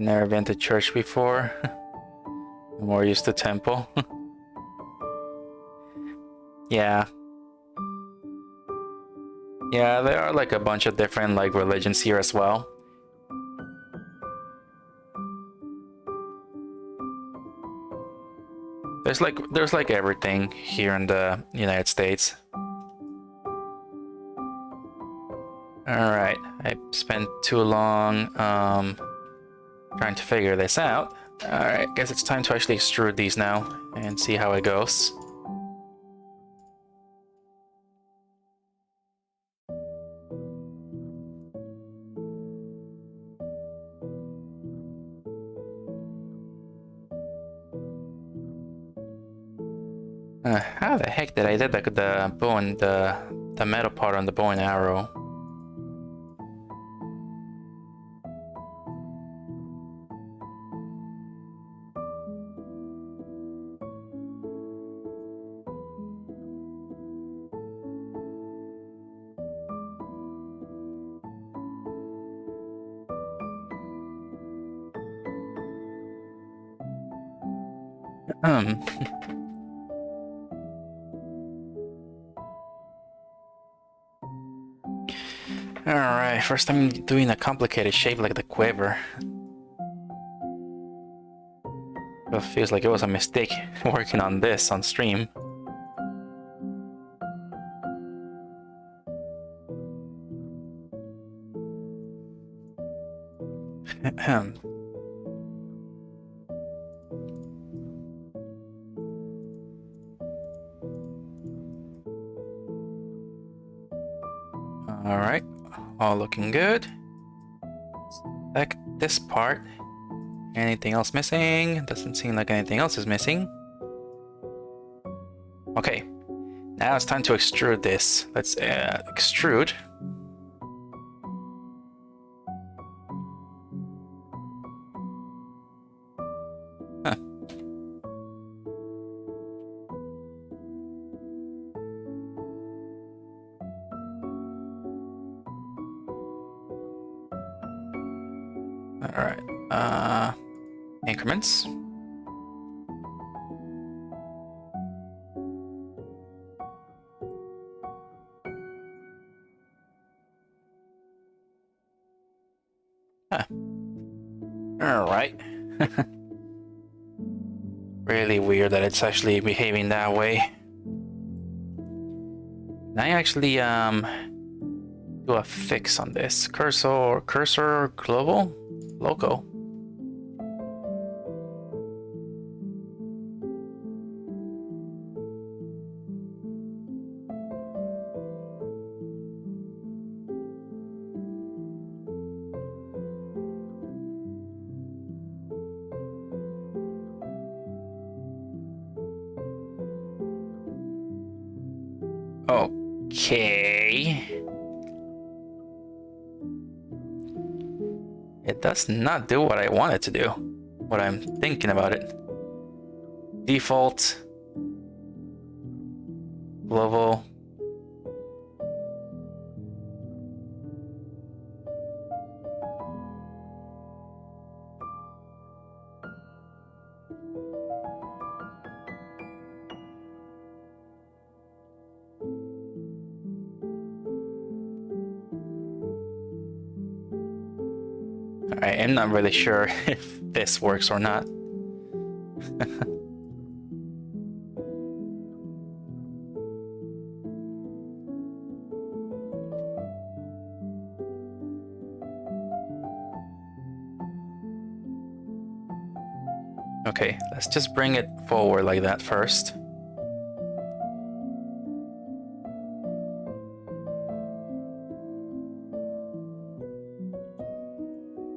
never been to church before. I'm more used to temple. Yeah. Yeah, there are like a bunch of different like religions here as well. There's like everything here in the United States. Alright, I spent too long trying to figure this out. Alright, guess it's time to actually extrude these now and see how it goes. How the heck did I did the bow and the metal part on the bow and arrow? Alright, first time doing a complicated shape like the quiver. It feels like it was a mistake working on this on stream. Alright, all looking good. Like this part. Anything else missing? Doesn't seem like anything else is missing. Okay, now it's time to extrude this. Let's extrude. Huh. All right. Increments. Huh. All right. Really weird that it's actually behaving that way. Can I actually do a fix on this? Cursor global logo. Okay. It does not do what I want it to do. What I'm thinking about it. Default. Global. I am not really sure if this works or not. Okay, let's just bring it forward like that first.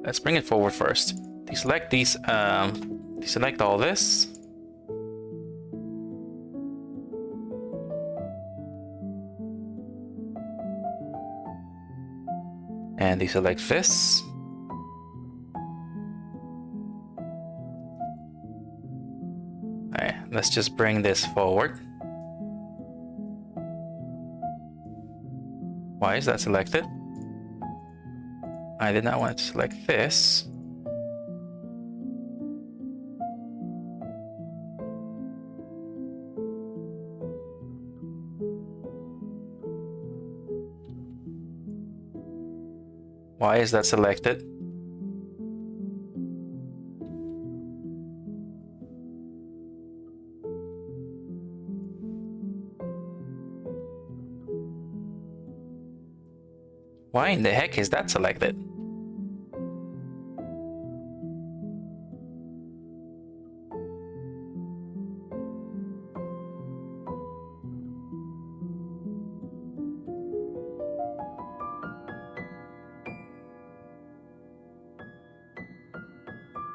Let's bring it forward first. Deselect these, deselect all this. And deselect this. Alright, let's just bring this forward. Why is that selected? I did not want to select this. Why is that selected? Why in the heck is that selected?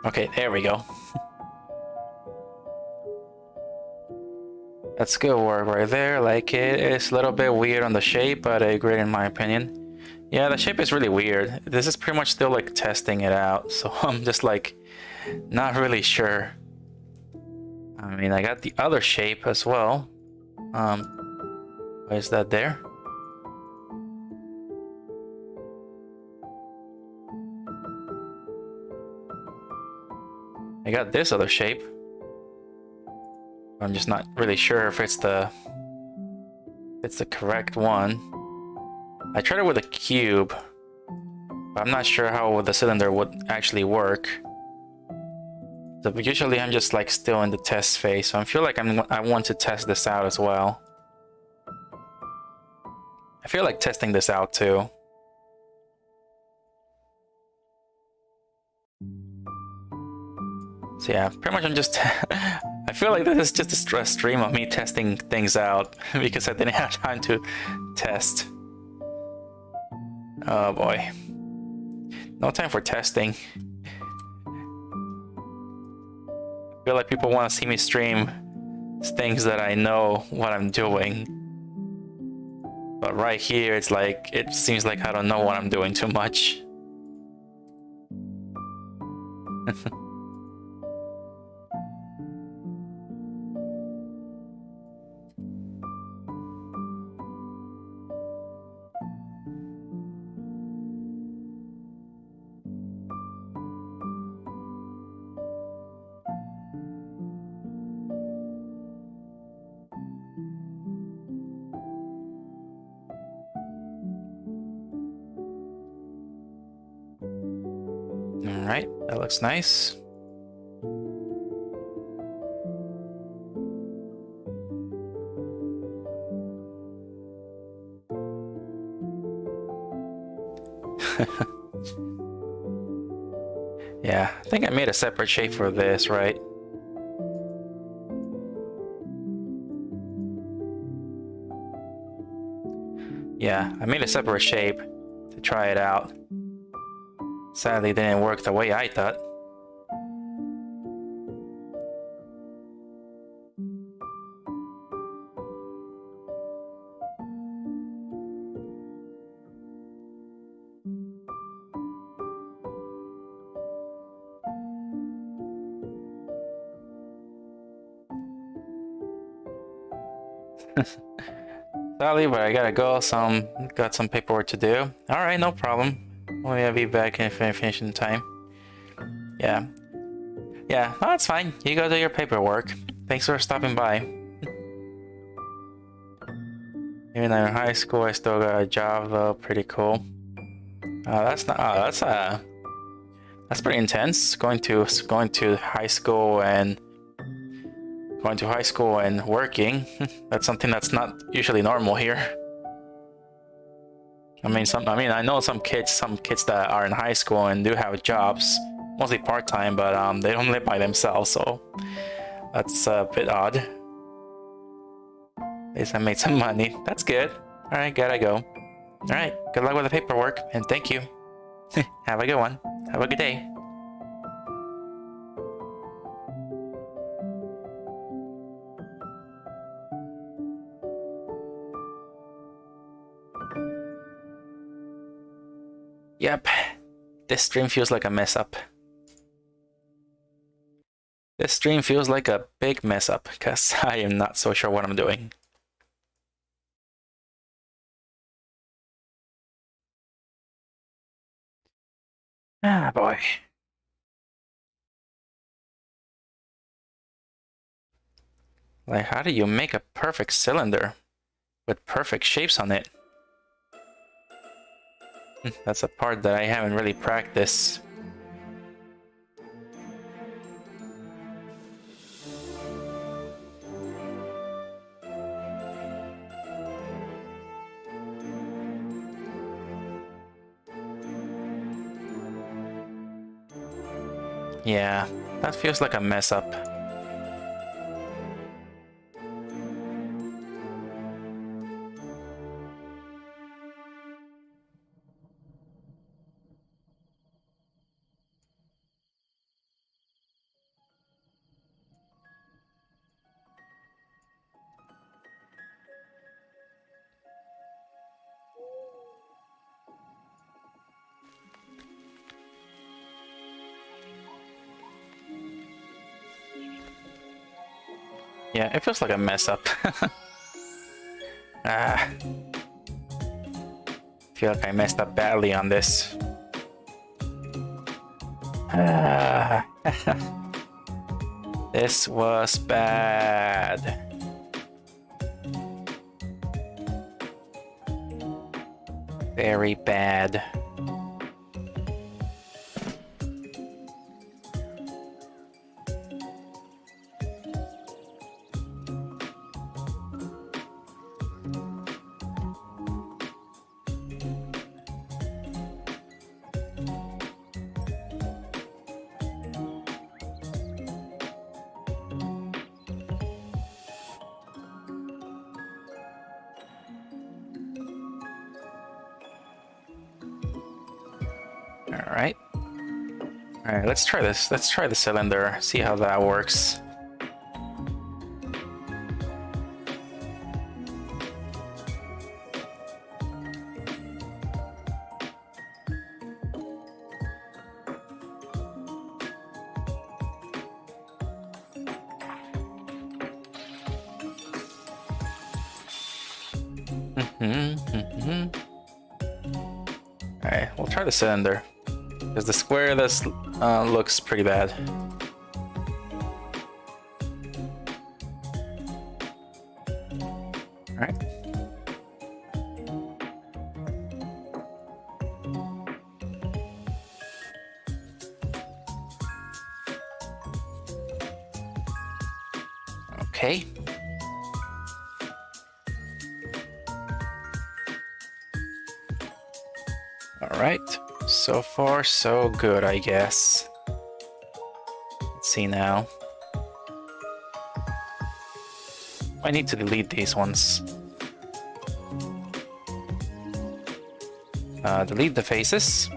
Okay, there we go. That's good work right there. Like, it's a little bit weird on the shape, but great in my opinion. Yeah, the shape is really weird. This is pretty much still like testing it out, so I'm just like not really sure. I mean, I got the other shape as well. Why is that there? I got this other shape. I'm just not really sure if it's the correct one. I tried it with a cube, but I'm not sure how the cylinder would actually work. So usually I'm just like still in the test phase, so I feel like I want to test this out as well. I feel like testing this out too. So yeah, pretty much I'm just I feel like this is just a stress stream of me testing things out because I didn't have time to test. Oh boy. No time for testing. I feel like people want to see me stream things that I know what I'm doing. But right here, it's like, it seems like I don't know what I'm doing too much. Alright, that looks nice. Yeah, I think I made a separate shape for this, right? Yeah, I made a separate shape to try it out. Sadly, it didn't work the way I thought. Sadly, but I gotta go. Got some paperwork to do. All right, no problem. I'll be back if I finish in time. Yeah, yeah, no, that's fine. You go do your paperwork. Thanks for stopping by. Even though in high school, I still got a job though. Pretty cool. That's not. That's pretty intense. Going to high school and working. That's something that's not usually normal here. I mean, I know some kids that are in high school and do have jobs, mostly part-time, but they don't live by themselves, so that's a bit odd. At least I made some money. That's good. All right, gotta go. All right, good luck with the paperwork, and thank you. Have a good one. Have a good day. Yep, this stream feels like a mess up. This stream feels like a big mess up because I am not so sure what I'm doing. Ah, boy. Like, how do you make a perfect cylinder with perfect shapes on it? That's a part that I haven't really practiced. Yeah, that feels like a mess up. Yeah, it feels like a mess up. Ah. Feel like I messed up badly on this. Ah. This was bad. Very bad. Alright. Alright, let's try this. Let's try the cylinder, see how that works. Alright, we'll try the cylinder. Because the square this looks pretty bad. Alright. Okay. Alright, so far so good, I guess. Let's see now. I need to delete these ones. Delete the faces.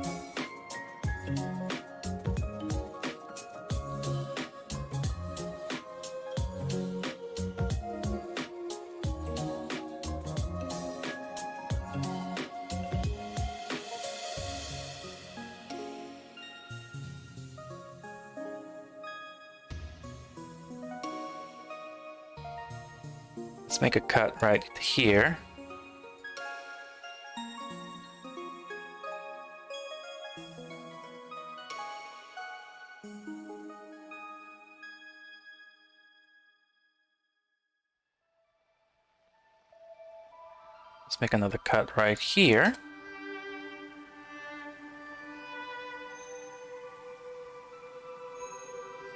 Let's make a cut right here. Let's make another cut right here.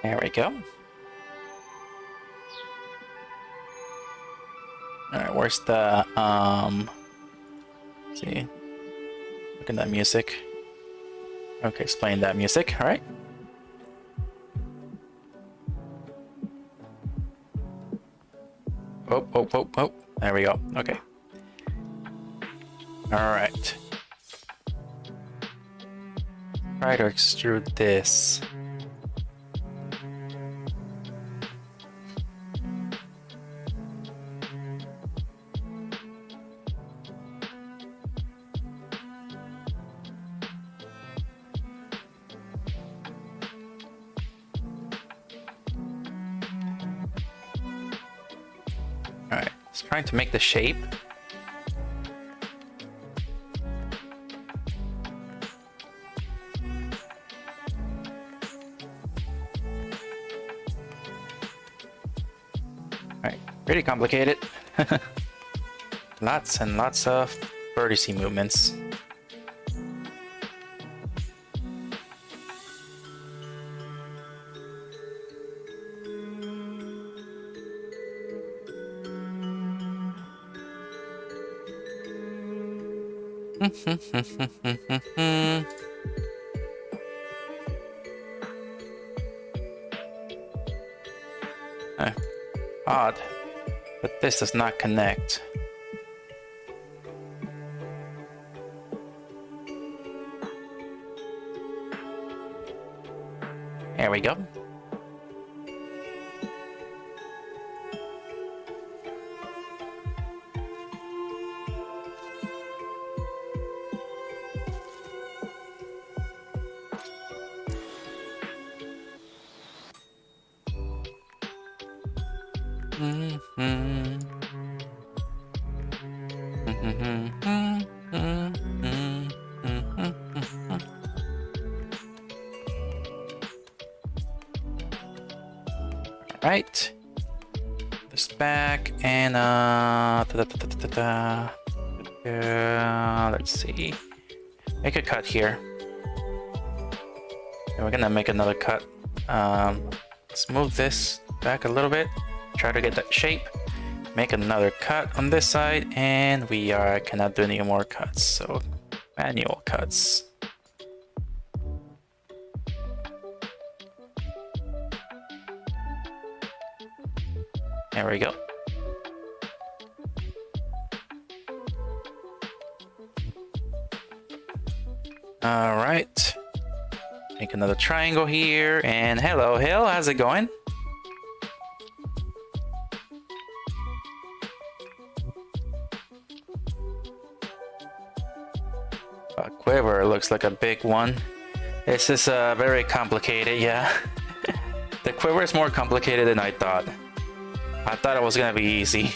There we go. Alright, where's the, let's see. Look at that music. Okay, it's playing that music, alright. Oh, oh, oh, oh, there we go, okay. Alright. Try to extrude this. Alright, it's trying to make the shape. Alright, pretty complicated. Lots and lots of vertice movements. Odd, but this does not connect. There we go. Right, this back and let's see, make a cut here, and we're gonna make another cut. Let's move this back a little bit, try to get that shape, make another cut on this side, and we cannot do any more cuts, so manual cuts. There we go. All right, Make another triangle here, and hello Hill, how's it going? A quiver looks like a big one. This is very complicated, yeah. The quiver is more complicated than I thought. I thought it was gonna be easy.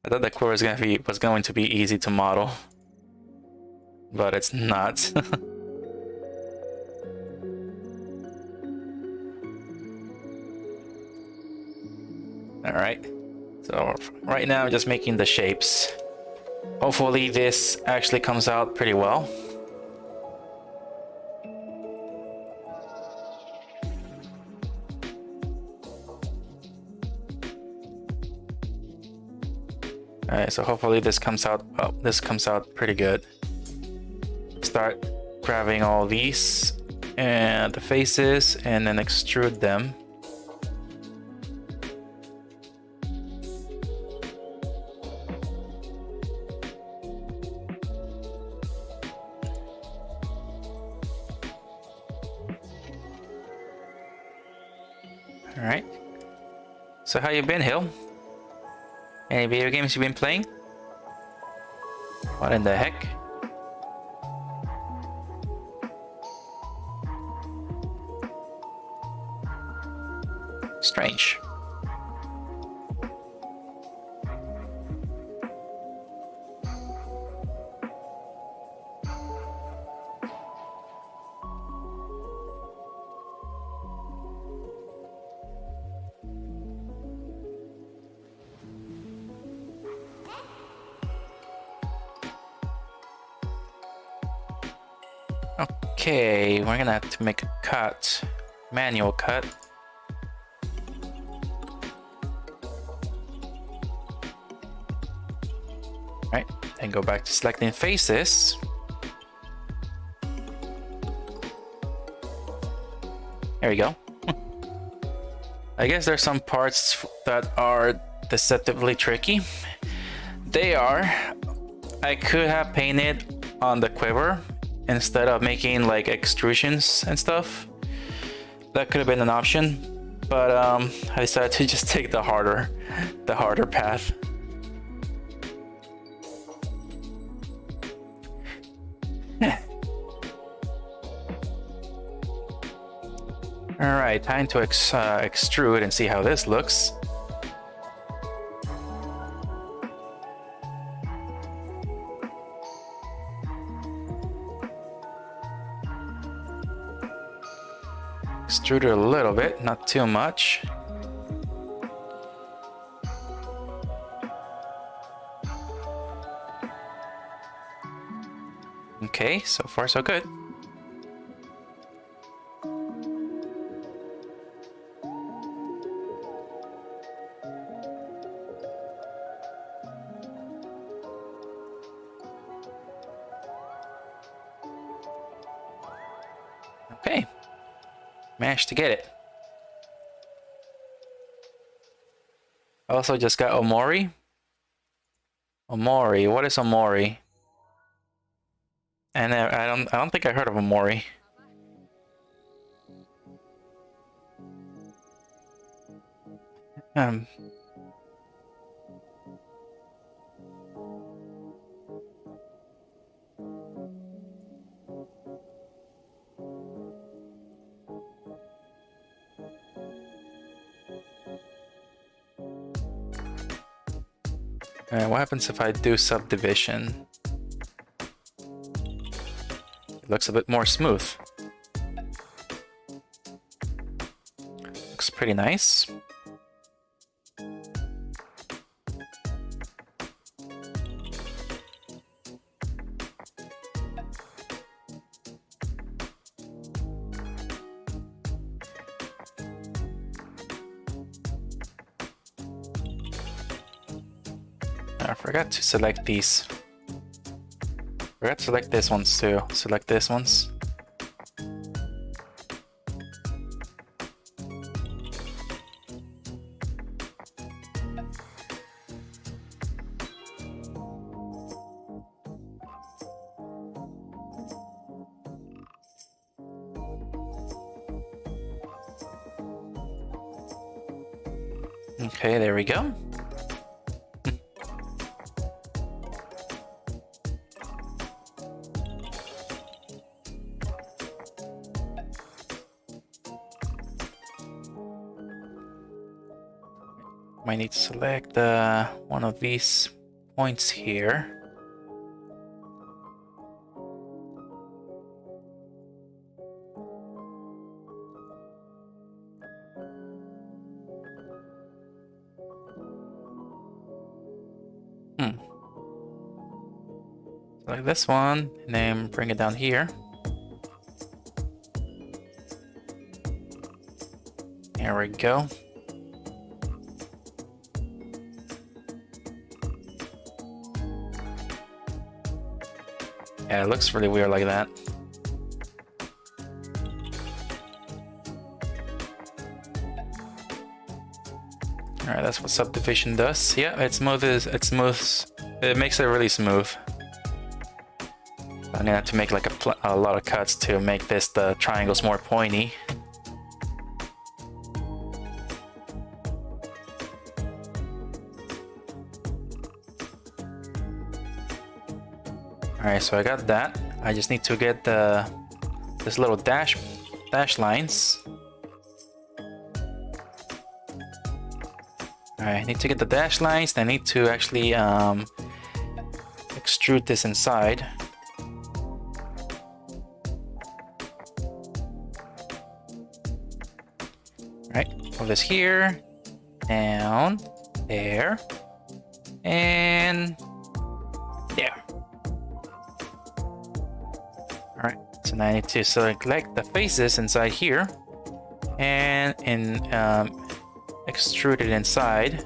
I thought the quiver was going to be easy to model, but it's not. All right. So right now I'm just making the shapes. Hopefully this actually comes out pretty well. Alright, so hopefully this comes out, oh, this comes out pretty good. Start grabbing all these and the faces and then extrude them. Alright. So how you been, Hill? Any video games you've been playing? What in the heck? Strange. Okay, we're gonna have to make a cut. Manual cut. Right, and go back to selecting faces. There we go. I guess there's some parts that are deceptively tricky. They are. I could have painted on the quiver instead of making like extrusions and stuff. That could have been an option, but I decided to just take the harder path. All right, time to extrude and see how this looks. Extrude it a little bit, not too much. Okay, so far so good. Okay. Managed to get it. Also just got Omori. Omori, what is Omori? And I don't think I heard of Omori. What happens if I do subdivision? It looks a bit more smooth. Looks pretty nice. I forgot to select these. Forgot to select this ones too. Select this ones. Okay, there we go. Might need to select one of these points here. Select this one, and then bring it down here. There we go. Yeah, it looks really weird like that. Alright, that's what subdivision does. Yeah, it smooths. It makes it really smooth. I'm gonna have to make like a lot of cuts to make the triangles more pointy. Alright, so I got that. I just need to get this little dash lines. Alright, I need to get the dash lines. I need to actually extrude this inside. Right, move this here, down, there, and there. Alright, so now I need to select the faces inside here and extrude it inside.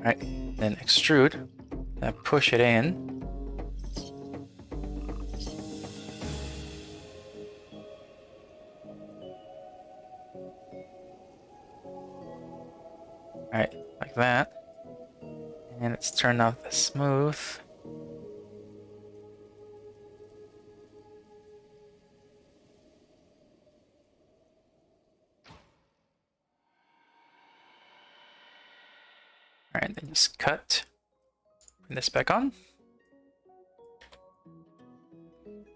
Right, then extrude, then push it in. Alright, like that. And let's turn off the smooth. Alright, then just cut. Bring this back on.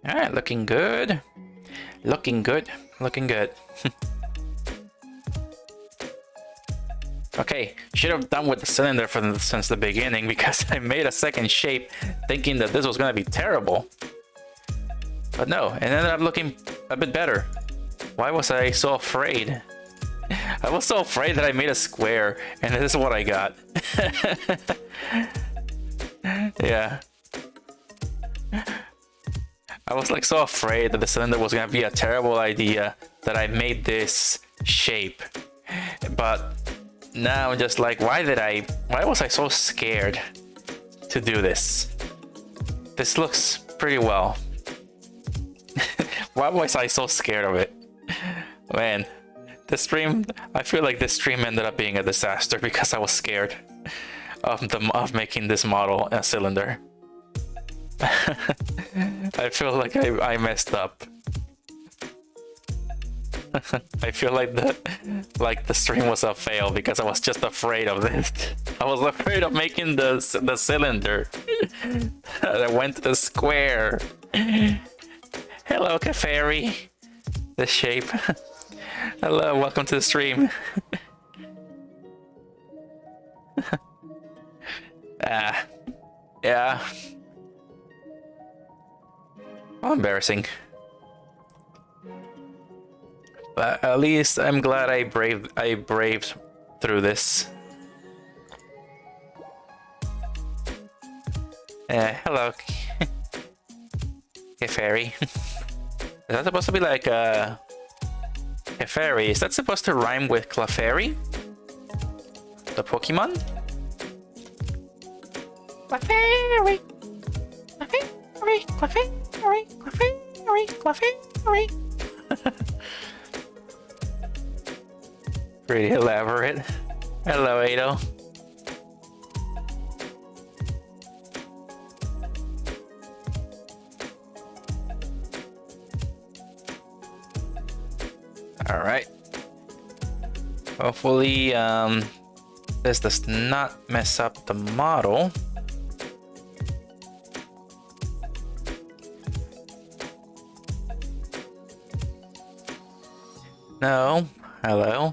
Alright, looking good. Looking good. Looking good. Okay, should have done with the cylinder since the beginning, because I made a second shape thinking that this was gonna be terrible. But no, it ended up looking a bit better. Why was I so afraid? I was so afraid that I made a square, and this is what I got. Yeah. I was like so afraid that the cylinder was gonna be a terrible idea that I made this shape. But now I'm just like, why was I so scared to do this? This looks pretty well. Why was I so scared of it? Man, this stream, I feel like this stream ended up being a disaster because I was scared of making this model a cylinder. I feel like I messed up. I feel like the stream was a fail because I was just afraid of this. I was afraid of making the cylinder. I went to the square. Hello, Caferi. The shape. Hello, welcome to the stream. Yeah. Oh, embarrassing. But at least I'm glad I braved through this. Hello. Clefairy. Is that supposed to be like Clefairy? Is that supposed to rhyme with Clefairy? The Pokemon? Clefairy! Clefairy! Clefairy! Clefairy! Clefairy! Pretty elaborate. Hello, Ado. Alright. Hopefully, this does not mess up the model. No. Hello.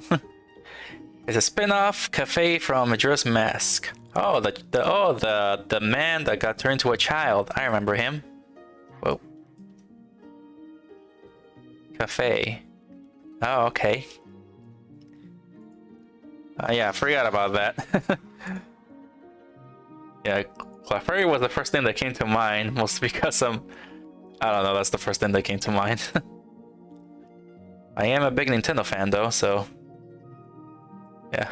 It's a spin-off cafe from Majora's Mask. Oh, the man that got turned into a child. I remember him. Whoa. Cafe. Oh, okay. Yeah, I forgot about that. Yeah, Clefairy was the first thing that came to mind, mostly because I don't know, that's the first thing that came to mind. I am a big Nintendo fan though, so yeah.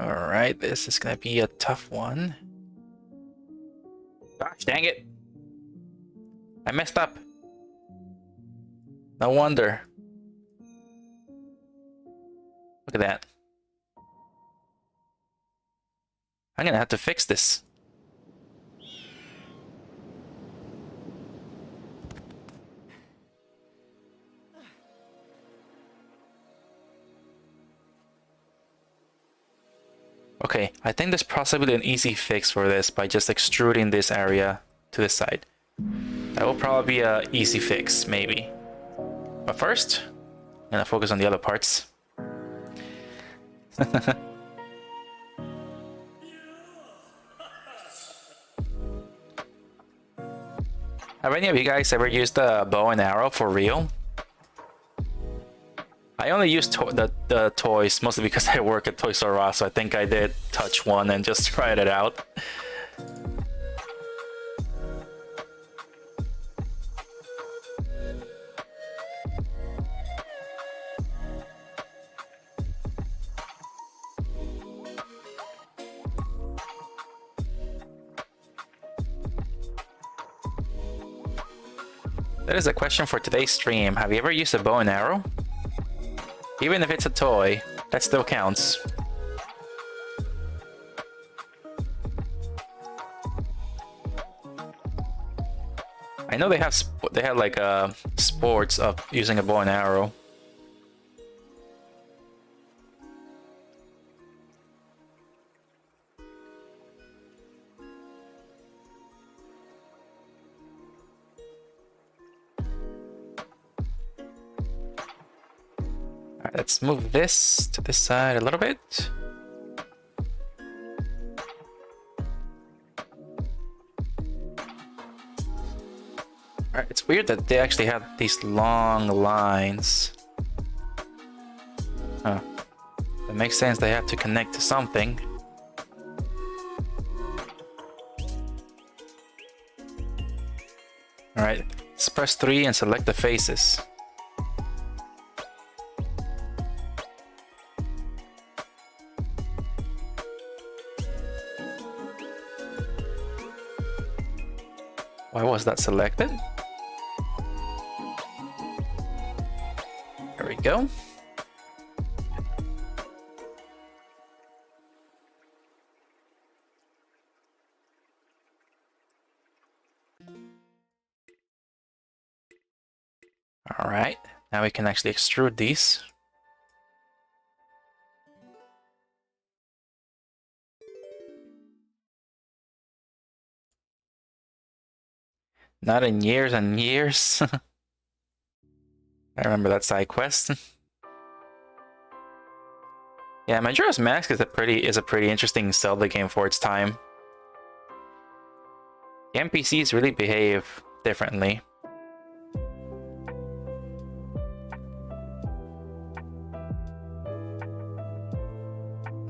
Alright, this is gonna be a tough one. Gosh dang it! I messed up. No wonder. Look at that. I'm gonna have to fix this. Okay, I think there's possibly an easy fix for this by just extruding this area to the side. That will probably be an easy fix, maybe. But first, I'm gonna focus on the other parts. Have any of you guys ever used a bow and arrow for real? I only use the toys mostly because I work at Toys R Us, so I think I did touch one and just tried it out. That is a question for today's stream. Have you ever used a bow and arrow? Even if it's a toy, that still counts. I know they have like sports of using a bow and arrow. Alright, let's move this to this side a little bit. Alright, it's weird that they actually have these long lines. Huh. That makes sense, they have to connect to something. Alright, let's press 3 and select the faces. Why was that selected? There we go. All right, now we can actually extrude these. Not in years and years. I remember that side quest. Yeah, Majora's Mask is a pretty interesting Zelda game for its time. The NPCs really behave differently.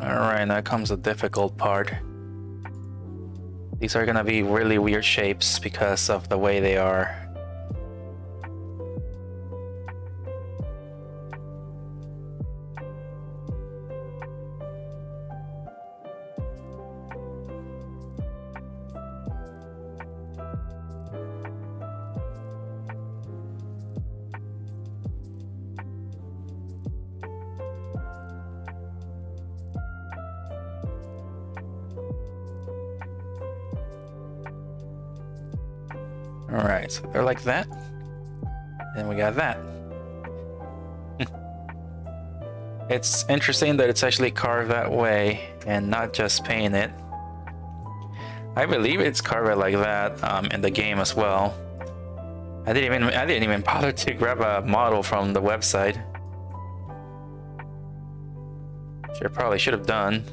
Alright, now comes the difficult part. These are gonna be really weird shapes because of the way they are. Alright, so they're like that. And we got that. It's interesting that it's actually carved that way and not just painted. I believe it's carved like that in the game as well. I didn't even bother to grab a model from the website. Which I probably should have done.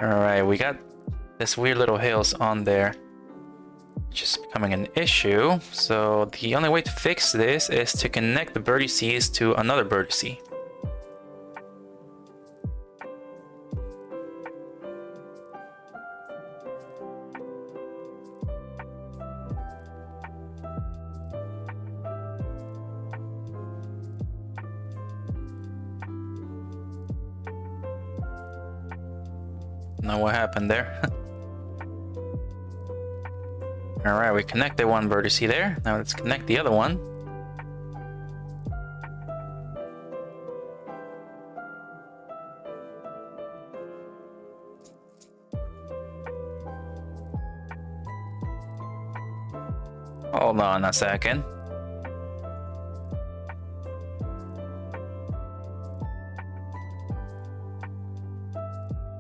Alright, we got this weird little hills on there, which is becoming an issue. So the only way to fix this is to connect the vertices to another vertice. Know what happened there. Alright, we connected one vertice there. Now let's connect the other one. Hold on a second.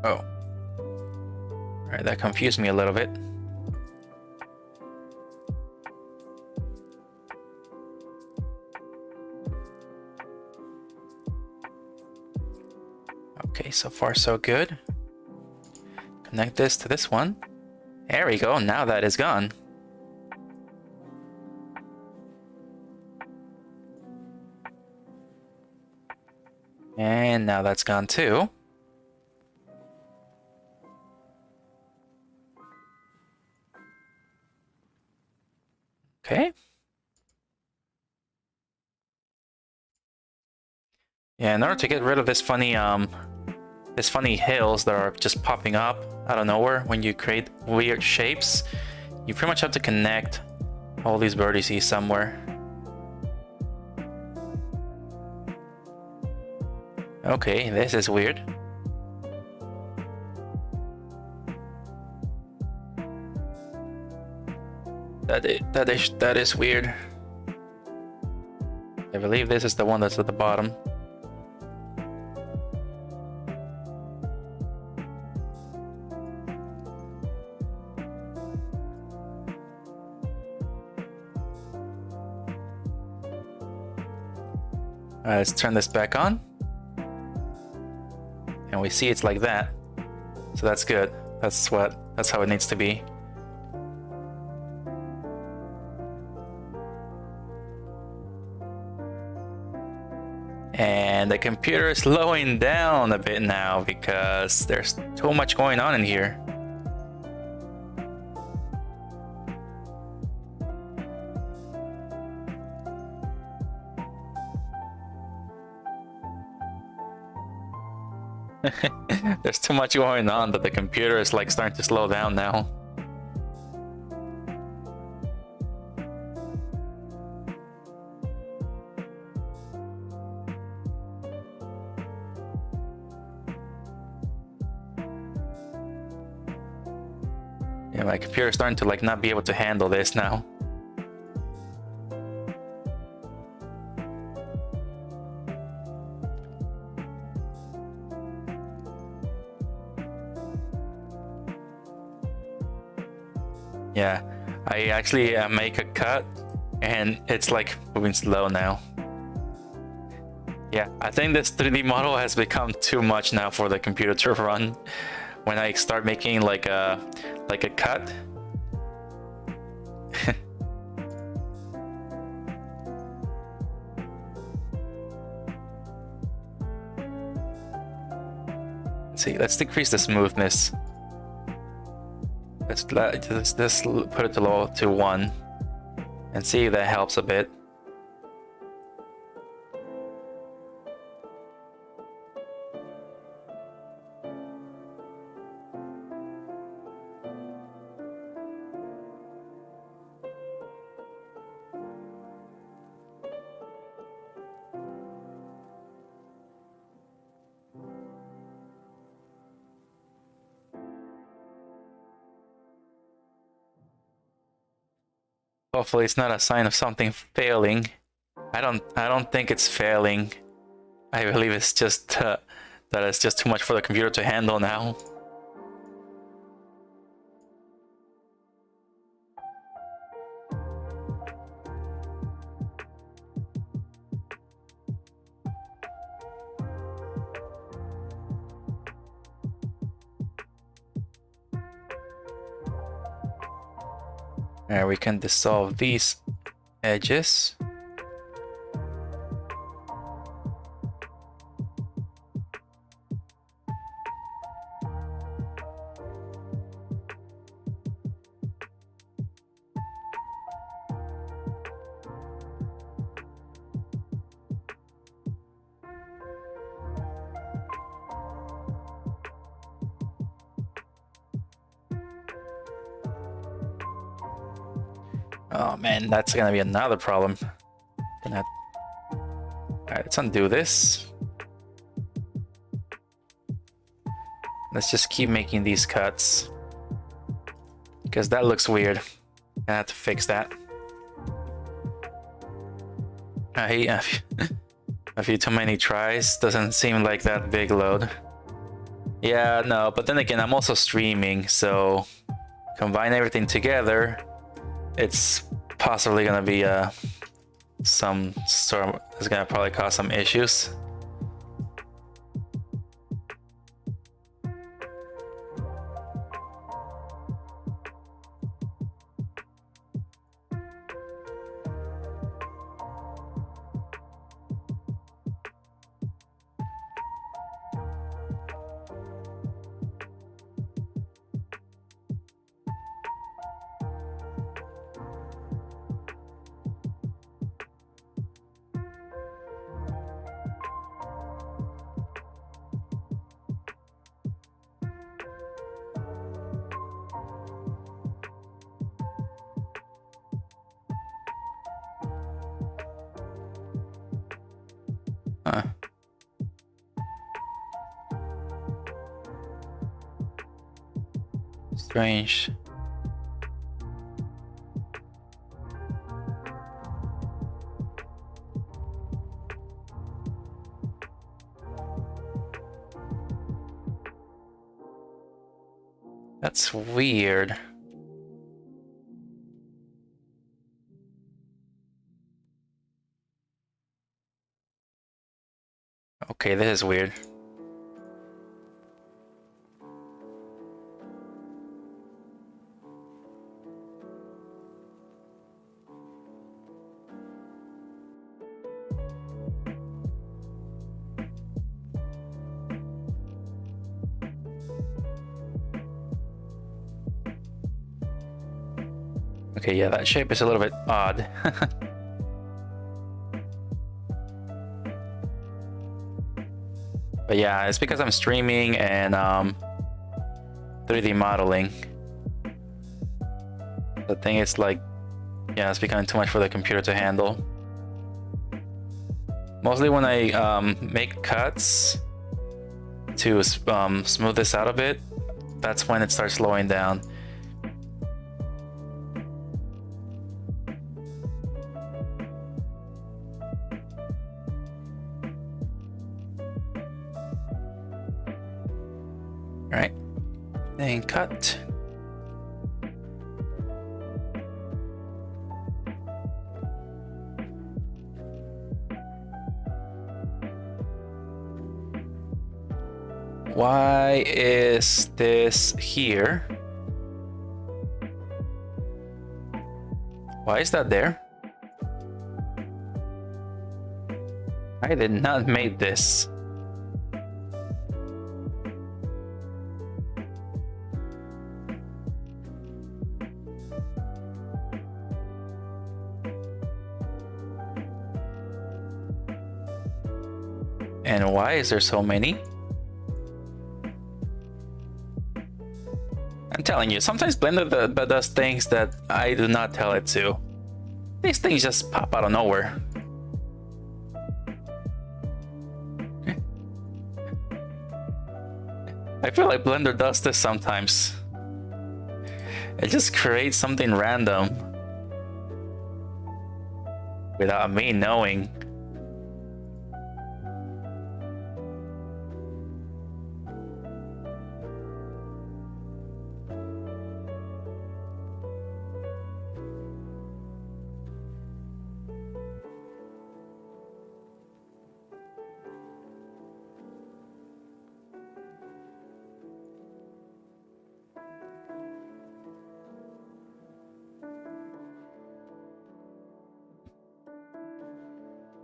Oh. Alright, that confused me a little bit. Okay, so far so good. Connect this to this one. There we go, now that is gone. And now that's gone too. Okay. Yeah, in order to get rid of this funny hills that are just popping up out of nowhere when you create weird shapes, you pretty much have to connect all these vertices somewhere. Okay, this is weird. That is weird. I believe this is the one that's at the bottom. Alright, let's turn this back on. And we see it's like that. So that's good. That's how it needs to be. And the computer is slowing down a bit now because there's too much going on in here. There's too much going on that the computer is like starting to slow down now. Yeah, my computer is starting to like not be able to handle this now. Yeah, I actually make a cut and it's like moving slow now. Yeah, I think this 3D model has become too much now for the computer to run. When I start making like a cut. Let's see, let's decrease the smoothness. Let's just put it to 1 and see if that helps a bit. Hopefully it's not a sign of something failing. I don't think it's failing. I believe it's just that it's just too much for the computer to handle now. Alright, we can dissolve these edges. Oh man, that's gonna be another problem. Alright, let's undo this. Let's just keep making these cuts, because that looks weird. I have to fix that. A few too many tries. Doesn't seem like that big load. Yeah, no, but then again, I'm also streaming, so combine everything together, it's possibly gonna be some sort of, it's gonna probably cause some issues. Strange. That's weird. Okay, this is weird. Okay, yeah, that shape is a little bit odd. But yeah, it's because I'm streaming and 3D modeling. The thing is, like, yeah, it's becoming too much for the computer to handle. Mostly when I make cuts to smooth this out a bit, that's when it starts slowing down. Alright, and cut. Why is this here? Why is that there? I did not make this. And why is there so many? I'm telling you, sometimes Blender does things that I do not tell it to. These things just pop out of nowhere. I feel like Blender does this sometimes. It just creates something random. without me knowing.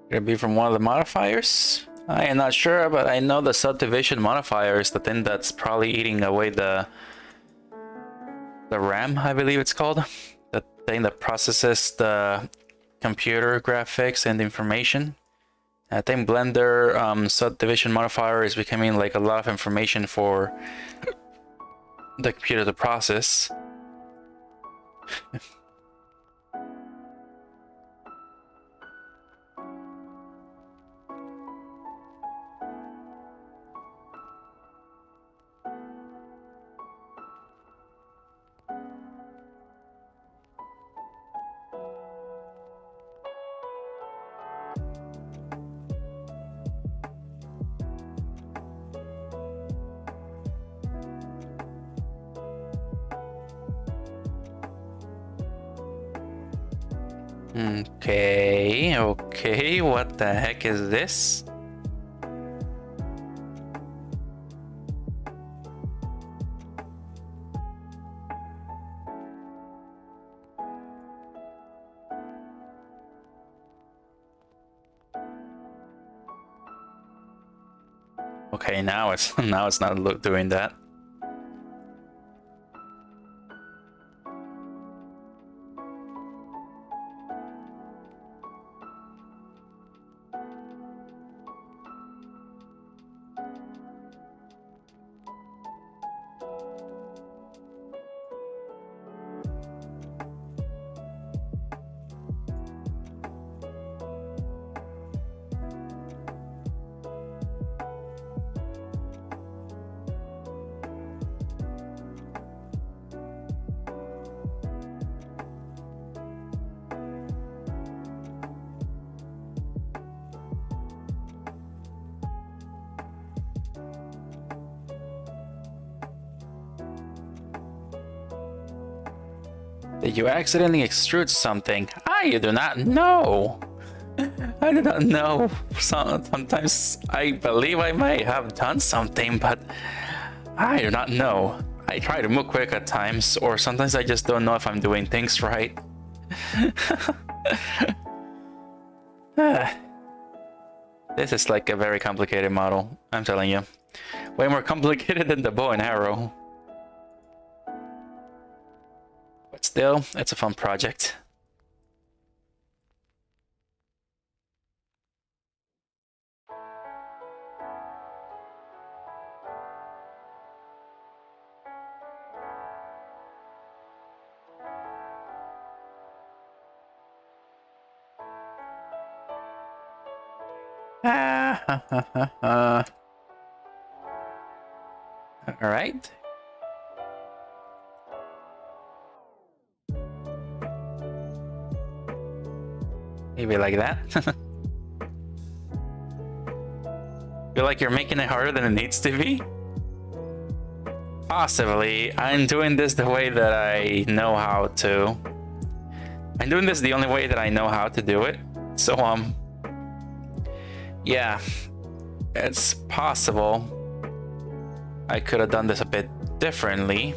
Could it be from one of the modifiers? I am not sure, but I know the subdivision modifier is the thing that's probably eating away the RAM, I believe it's called. The thing that processes the computer graphics and information. I think Blender subdivision modifier is becoming like a lot of information for the computer to process. Okay, what the heck is this? Okay, now it's not doing that. Did you accidentally extrude something? I do not know. I do not know. Sometimes I believe I may have done something, but I do not know. I try to move quick at times, or sometimes I just don't know if I'm doing things right. This is like a very complicated model, I'm telling you. Way more complicated than the bow and arrow. But still, it's a fun project. All right. Maybe like that. Feel like you're making it harder than it needs to be? Possibly. I'm doing this the way that I know how to. I'm doing this the only way that I know how to do it. So, yeah, it's possible I could have done this a bit differently.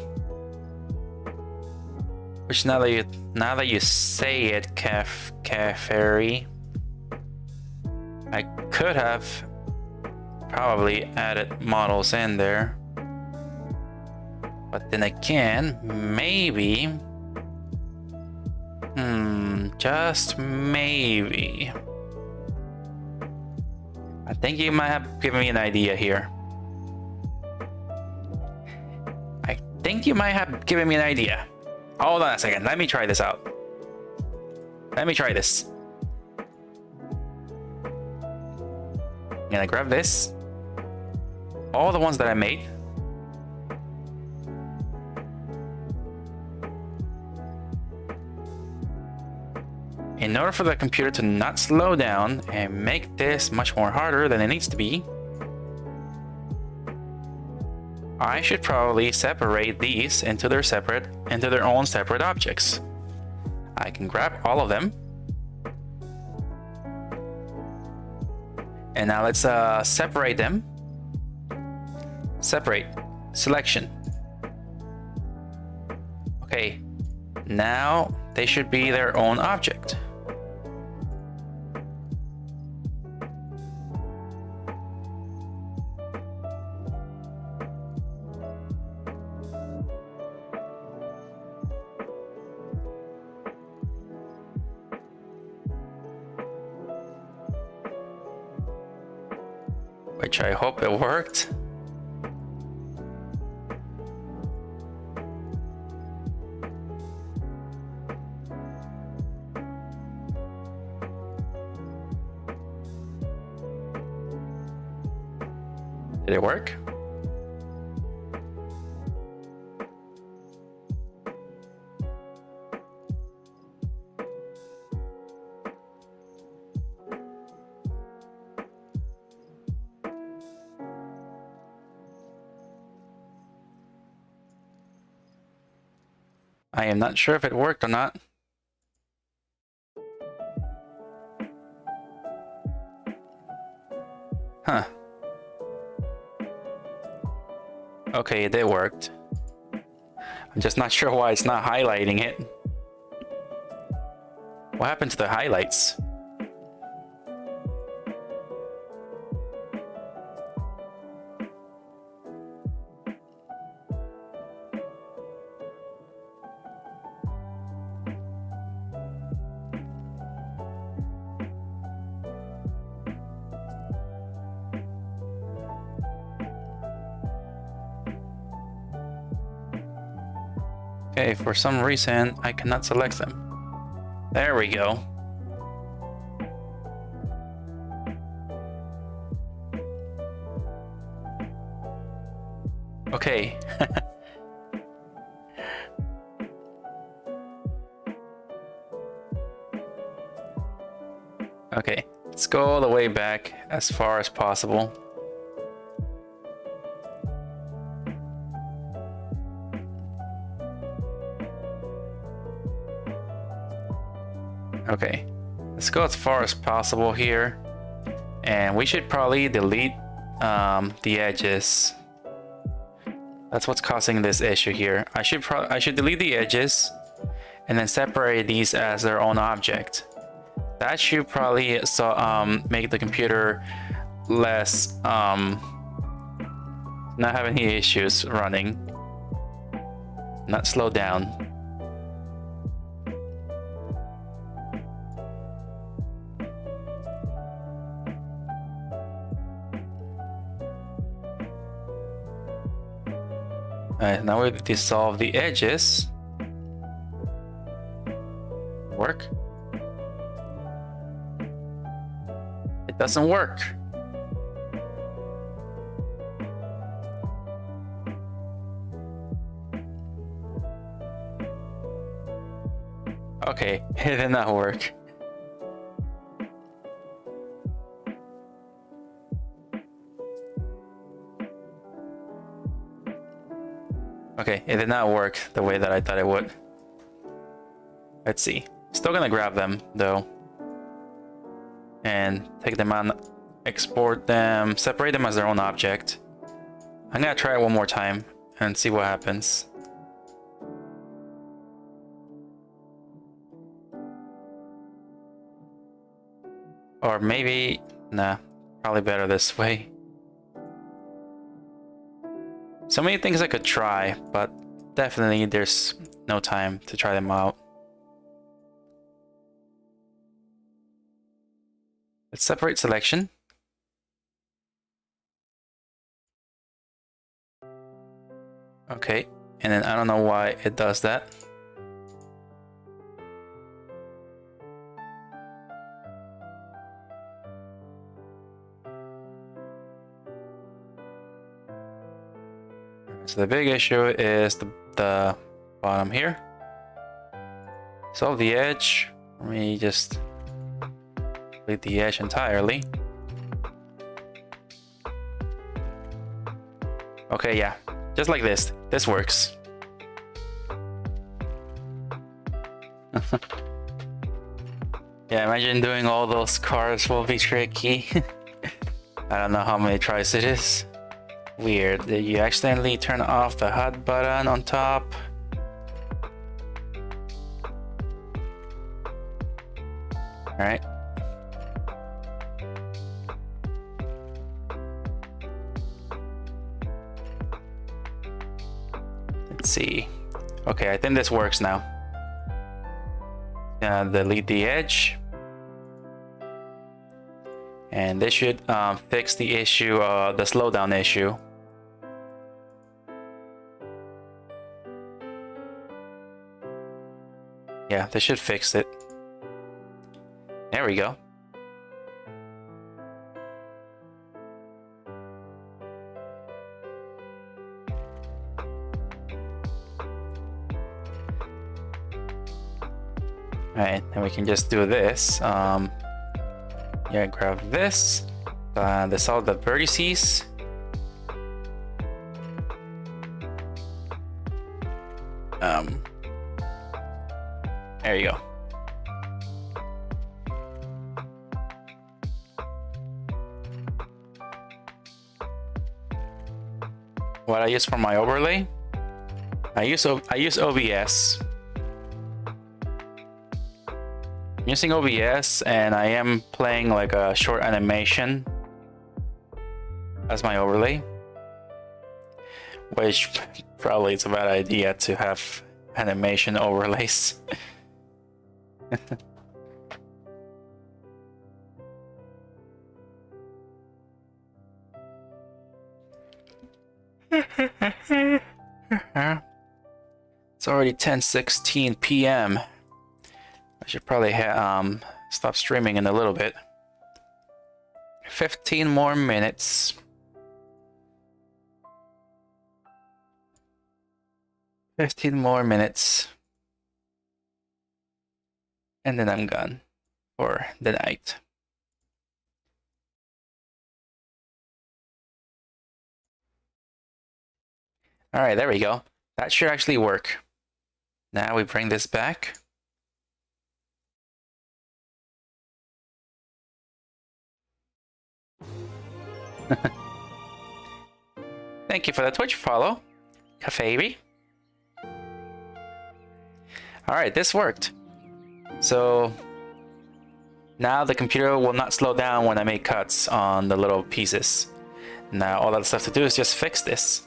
Which now that you say it, Caferi, I could have probably added models in there. But then again, maybe, just maybe, I think you might have given me an idea here. I think you might have given me an idea. Hold on a second, let me try this out. Let me try this. I'm gonna grab this. All the ones that I made. in order for the computer to not slow down and make this much more harder than it needs to be, I should probably separate these into their own separate objects. I can grab all of them. And now let's separate them. Separate. Selection. Okay. Now they should be their own object. Which I hope it worked. Did it work? I am not sure if it worked or not. Huh. Okay, it worked. I'm just not sure why it's not highlighting it. What happened to the highlights? Okay, for some reason, I cannot select them. There we go. Okay. Okay, let's go all the way back as far as possible. Okay, let's go as far as possible here, and we should probably delete the edges. That's what's causing this issue here. I should delete the edges and then separate these as their own object. That should probably make the computer less not have any issues running, not slow down. Alright, now we dissolve the edges. Work? It doesn't work. Okay, it did not work. Okay, it did not work the way that I thought it would. Let's see. Still gonna grab them though. And take them out, export them, separate them as their own object. I'm gonna try it one more time and see what happens. Or maybe, nah, probably better this way. So many things I could try, but definitely there's no time to try them out. Let's separate selection. Okay, and then I don't know why it does that. So the big issue is the bottom here. Solve the edge, Let me just delete the edge entirely. Okay, yeah, just like this. This works. Yeah, imagine doing all those cars will be tricky. I don't know how many tries it is. Weird. Did you accidentally turn off the HUD button on top? Alright. Let's see. Okay, I think this works now. Delete the edge. And this should fix the issue, the slowdown issue. Yeah, this should fix it. There we go. Alright, and we can just do this. Yeah, grab this. Dissolve the vertices. There you go. What I use for my overlay? I use OBS. I'm using OBS and I am playing like a short animation as my overlay, which probably it's a bad idea to have animation overlays. It's already 10:16 p.m. I should probably stop streaming in a little bit. 15 more minutes. 15 more minutes. And then I'm gone for the night. Alright, there we go. That should actually work. Now we bring this back. Thank you for the Twitch follow, Cafebi. Alright, this worked. So now the computer will not slow down when I make cuts on the little pieces. Now all that's left to do is just fix this.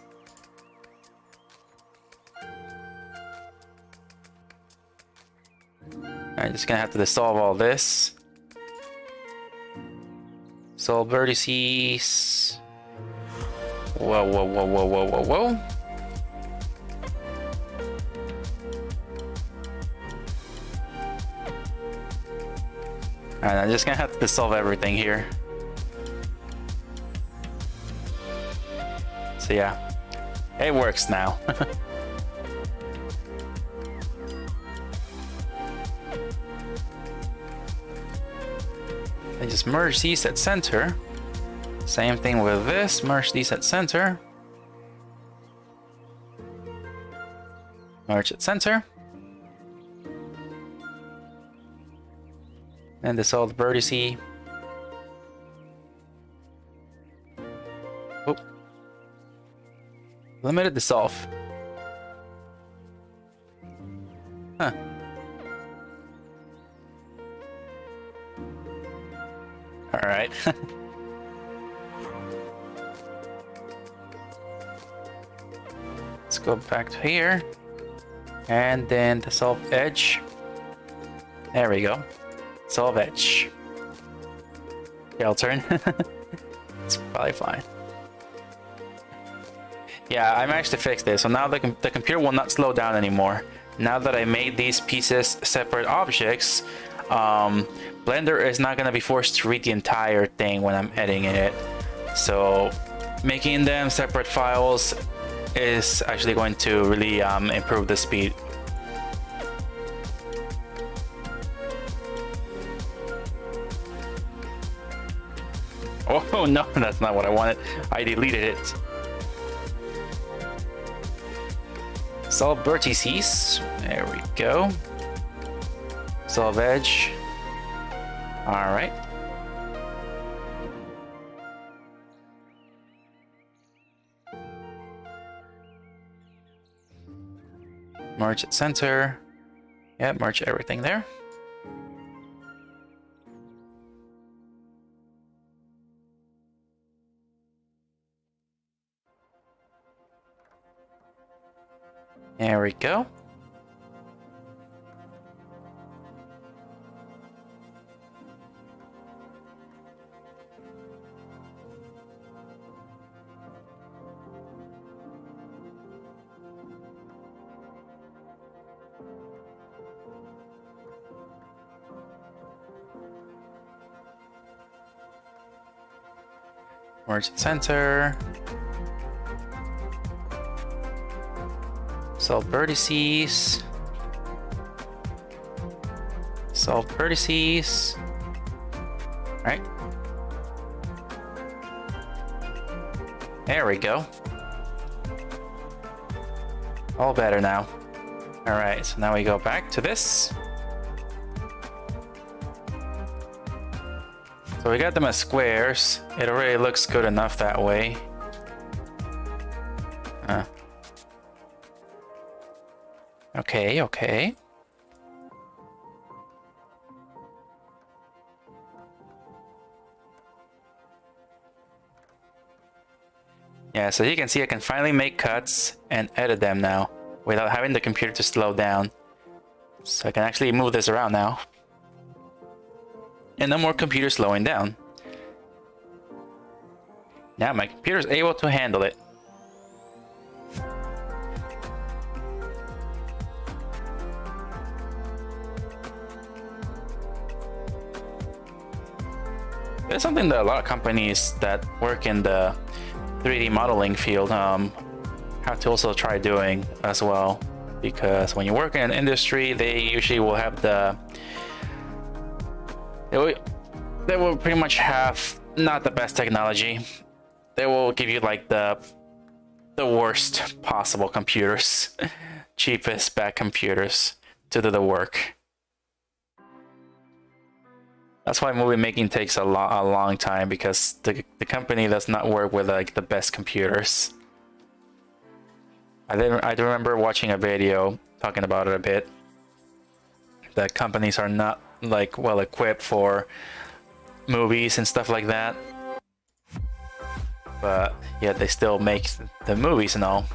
I'm just gonna have to dissolve all this. Solve vertices. Whoa, whoa, whoa, whoa, whoa, whoa, whoa. Alright, I'm just gonna have to dissolve everything here. So yeah, it works now. I just merge these at center. Same thing with this, merge these at center. Merge at center. And dissolve the vertice. Oh. Limited dissolve. Huh. Alright. Let's go back to here. And then dissolve edge. There we go. Dissolve edge. Okay, I'll turn. It's probably fine. Yeah, I managed to fix this. So now the computer will not slow down anymore. Now that I made these pieces separate objects, Blender is not going to be forced to read the entire thing when I'm editing it. So making them separate files is actually going to really improve the speed. Oh no, that's not what I wanted. I deleted it. Solve vertices. There we go. Solve edge. Alright. Merge at center. Yeah, merge everything there. There we go. Merge at center. Solve vertices. Solve vertices. Right. There we go. All better now. Alright, so now we go back to this. So we got them as squares. It already looks good enough that way. Okay, okay. Yeah, so you can see I can finally make cuts and edit them now without having the computer to slow down. So I can actually move this around now. And no more computer slowing down. Now my computer is able to handle it. There's something that a lot of companies that work in the 3D modeling field have to also try doing as well, because when you work in an industry, they usually will have they will pretty much have not the best technology. They will give you like the worst possible computers, cheapest bad computers to do the work. That's why movie making takes a long time, because the company does not work with like the best computers. I do remember watching a video talking about it a bit. That companies are not like well equipped for movies and stuff like that. But yeah, they still make the movies and all.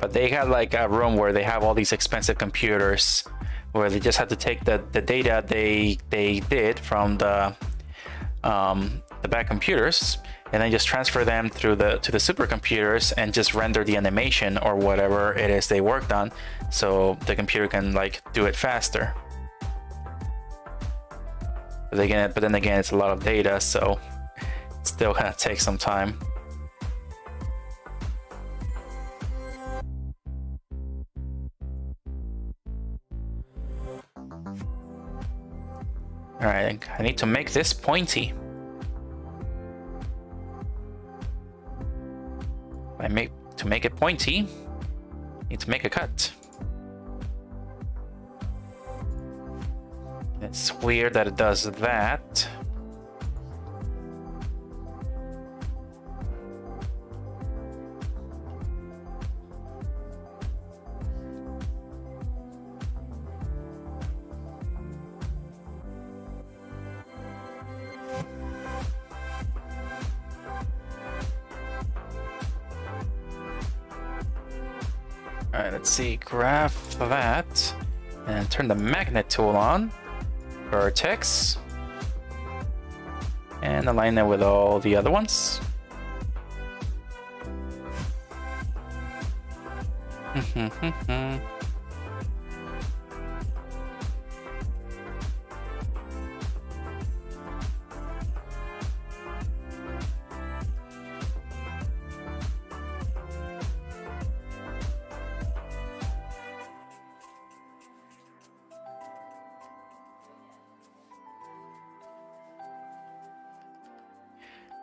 But they had like a room where they have all these expensive computers, where they just had to take the data they did from the back computers, and then just transfer them through to the supercomputers and just render the animation or whatever it is they worked on, so the computer can like do it faster. But then again, it's a lot of data, so it's still gonna take some time. Alright, I need to make this pointy. To make it pointy, I need to make a cut. It's weird that it does that. Alright, let's see, graph that, and turn the magnet tool on, vertex, and align it with all the other ones.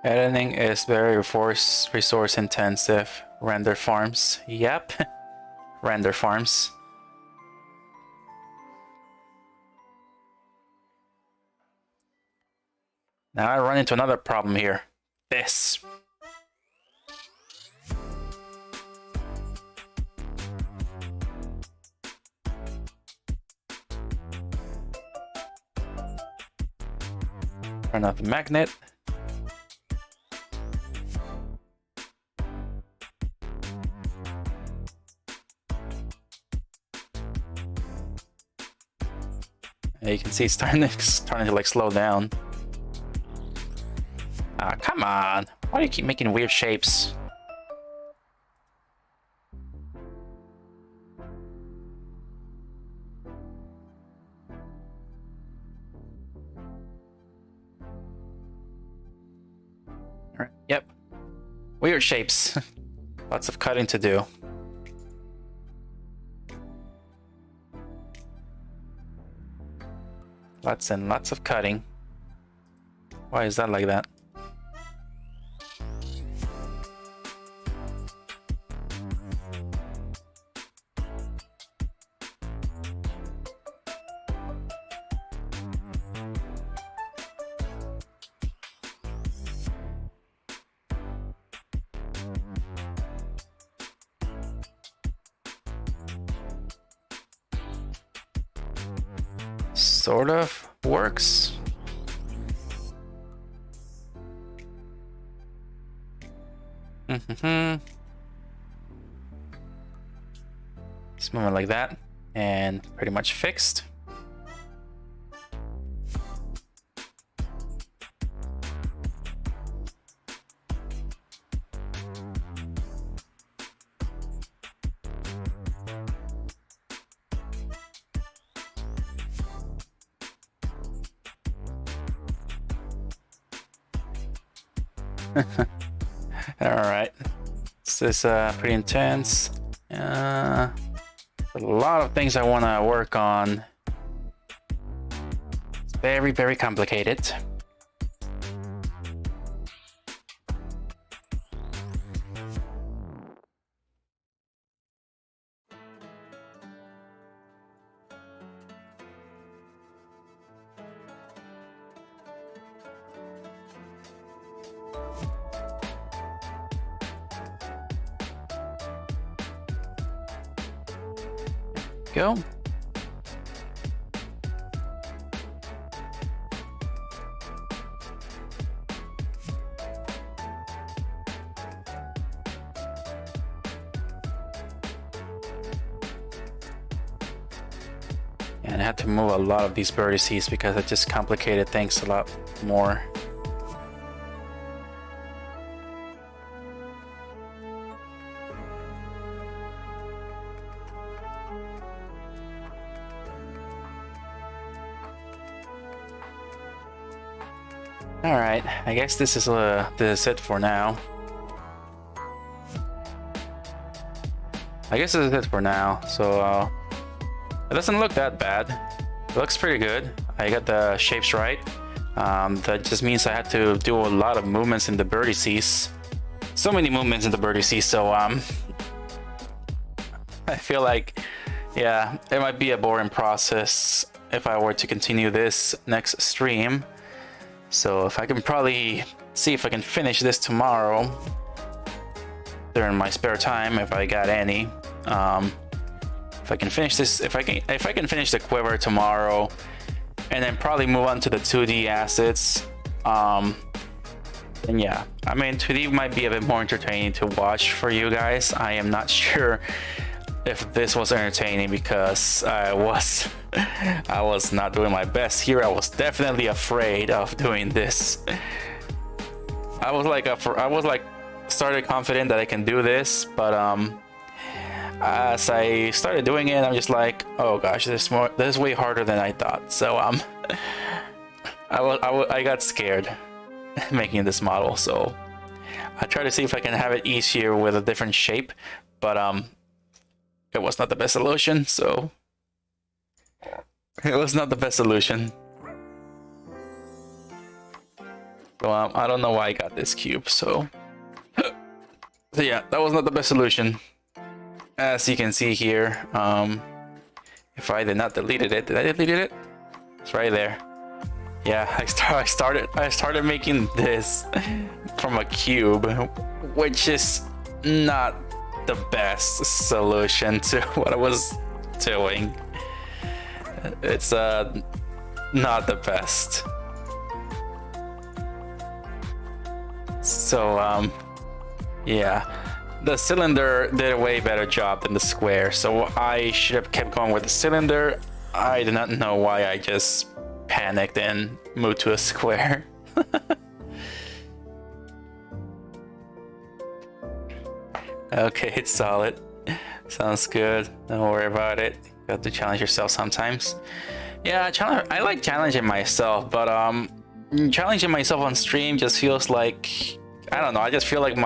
Editing is very resource intensive. Render farms. Yep. Render farms. Now I run into another problem here. This. Turn off the magnet. And you can see it's starting to like slow down. Ah, come on! Why do you keep making weird shapes? Alright, yep. Weird shapes. Lots of cutting to do. Lots and lots of cutting. Why is that like that? Sort of works. Just move it like that, and pretty much fixed. Alright, this is pretty intense. A lot of things I want to work on. It's very, very complicated. Go. And I had to move a lot of these vertices because it just complicated things a lot more. Alright, I guess this is it for now. So it doesn't look that bad. It looks pretty good. I got the shapes right. That just means I had to do a lot of movements in the vertices. So many movements in the vertices, so I feel like, yeah, it might be a boring process if I were to continue this next stream. So if I can probably see if I can finish this tomorrow during my spare time, if I got any. If I can finish this, if I can finish the quiver tomorrow, and then probably move on to the 2D assets, then yeah, I mean 2D might be a bit more entertaining to watch for you guys. I am not sure if this was entertaining because I was not doing my best here. I was definitely afraid of doing this. I was like started confident that I can do this, but as I started doing it, I'm just like, oh gosh, this is way harder than I thought. So I got scared making this model, so I tried to see if I can have it easier with a different shape, but it was not the best solution. So it was not the best solution. So I don't know why I got this cube, so... So yeah, that was not the best solution. As you can see here, if I did not deleted it, did I delete it? It's right there. Yeah, I started making this from a cube, which is not the best solution to what I was doing. It's not the best. So yeah, the cylinder did a way better job than the square, so I should have kept going with the cylinder. I do not know why I just panicked and moved to a square. Okay, it's solid. Sounds good. Don't worry about it. You have to challenge yourself sometimes. Yeah, I like challenging myself, but challenging myself on stream just feels like, I don't know, I just feel like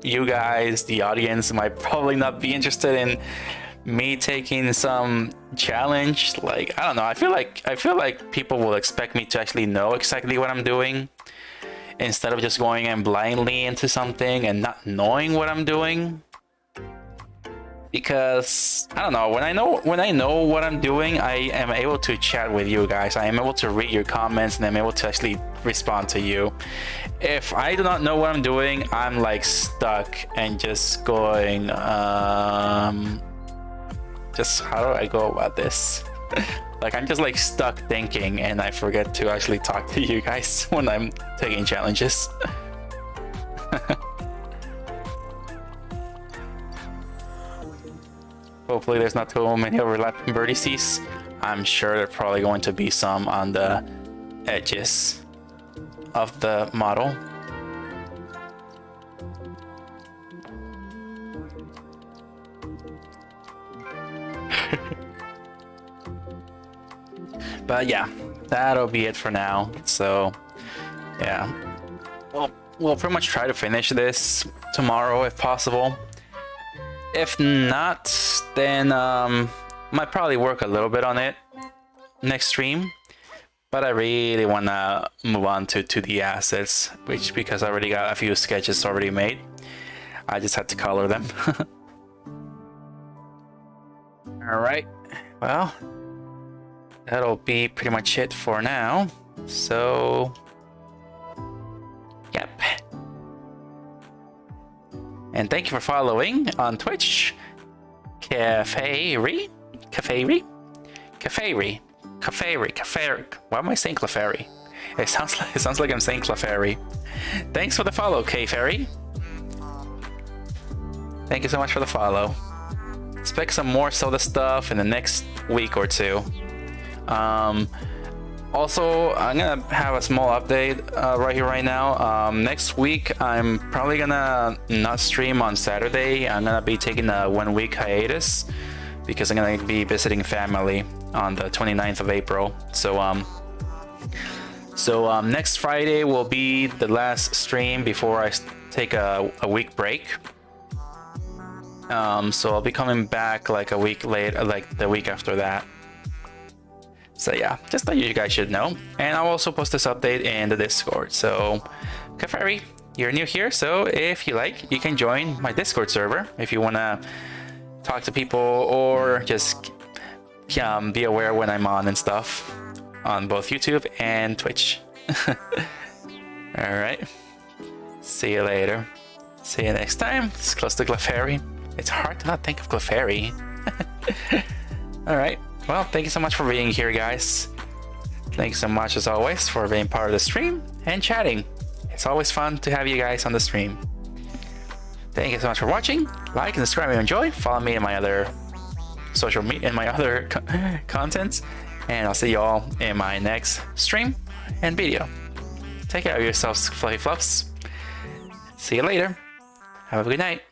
you guys, the audience, might probably not be interested in me taking some challenge. Like, I don't know, I feel like people will expect me to actually know exactly what I'm doing instead of just going in blindly into something and not knowing what I'm doing. Because I don't know, when I know what I'm doing, I am able to chat with you guys. I am able to read your comments and I'm able to actually respond to you. If I do not know what I'm doing, I'm like stuck and just going just how do I go about this? Like, I'm just like stuck thinking and I forget to actually talk to you guys when I'm taking challenges. Hopefully there's not too many overlapping vertices. I'm sure there are probably going to be some on the edges of the model. But yeah, that'll be it for now. So yeah, we'll pretty much try to finish this tomorrow if possible. If not, then might probably work a little bit on it next stream. But I really want to move on to the assets, which, because I already got a few sketches already made, I just had to color them. All right, well, that'll be pretty much it for now. So yep. And thank you for following on Twitch. Caferi. Why am I saying Clefairy? It sounds like I'm saying Clefairy. Thanks for the follow, K-Ferry. Thank you so much for the follow. Expect some more Zelda stuff in the next week or two. Also, I'm gonna have a small update right here, right now. Next week, I'm probably gonna not stream on Saturday. I'm gonna be taking a 1-week hiatus because I'm gonna be visiting family on the 29th of April. So, next Friday will be the last stream before I take a week break. So I'll be coming back like a week later, like the week after that. So yeah, just that you guys should know. And I'll also post this update in the Discord. So, Kafari, you're new here, so if you like, you can join my Discord server if you want to talk to people or just be aware when I'm on and stuff on both YouTube and Twitch. Alright, see you later. See you next time. It's close to Clefairy. It's hard to not think of Clefairy. Alright. Well, thank you so much for being here, guys. Thank you so much, as always, for being part of the stream and chatting. It's always fun to have you guys on the stream. Thank you so much for watching. Like and subscribe if you enjoy. Follow me in my other social media and my other content. And I'll see you all in my next stream and video. Take care of yourselves, Fluffy Fluffs. See you later. Have a good night.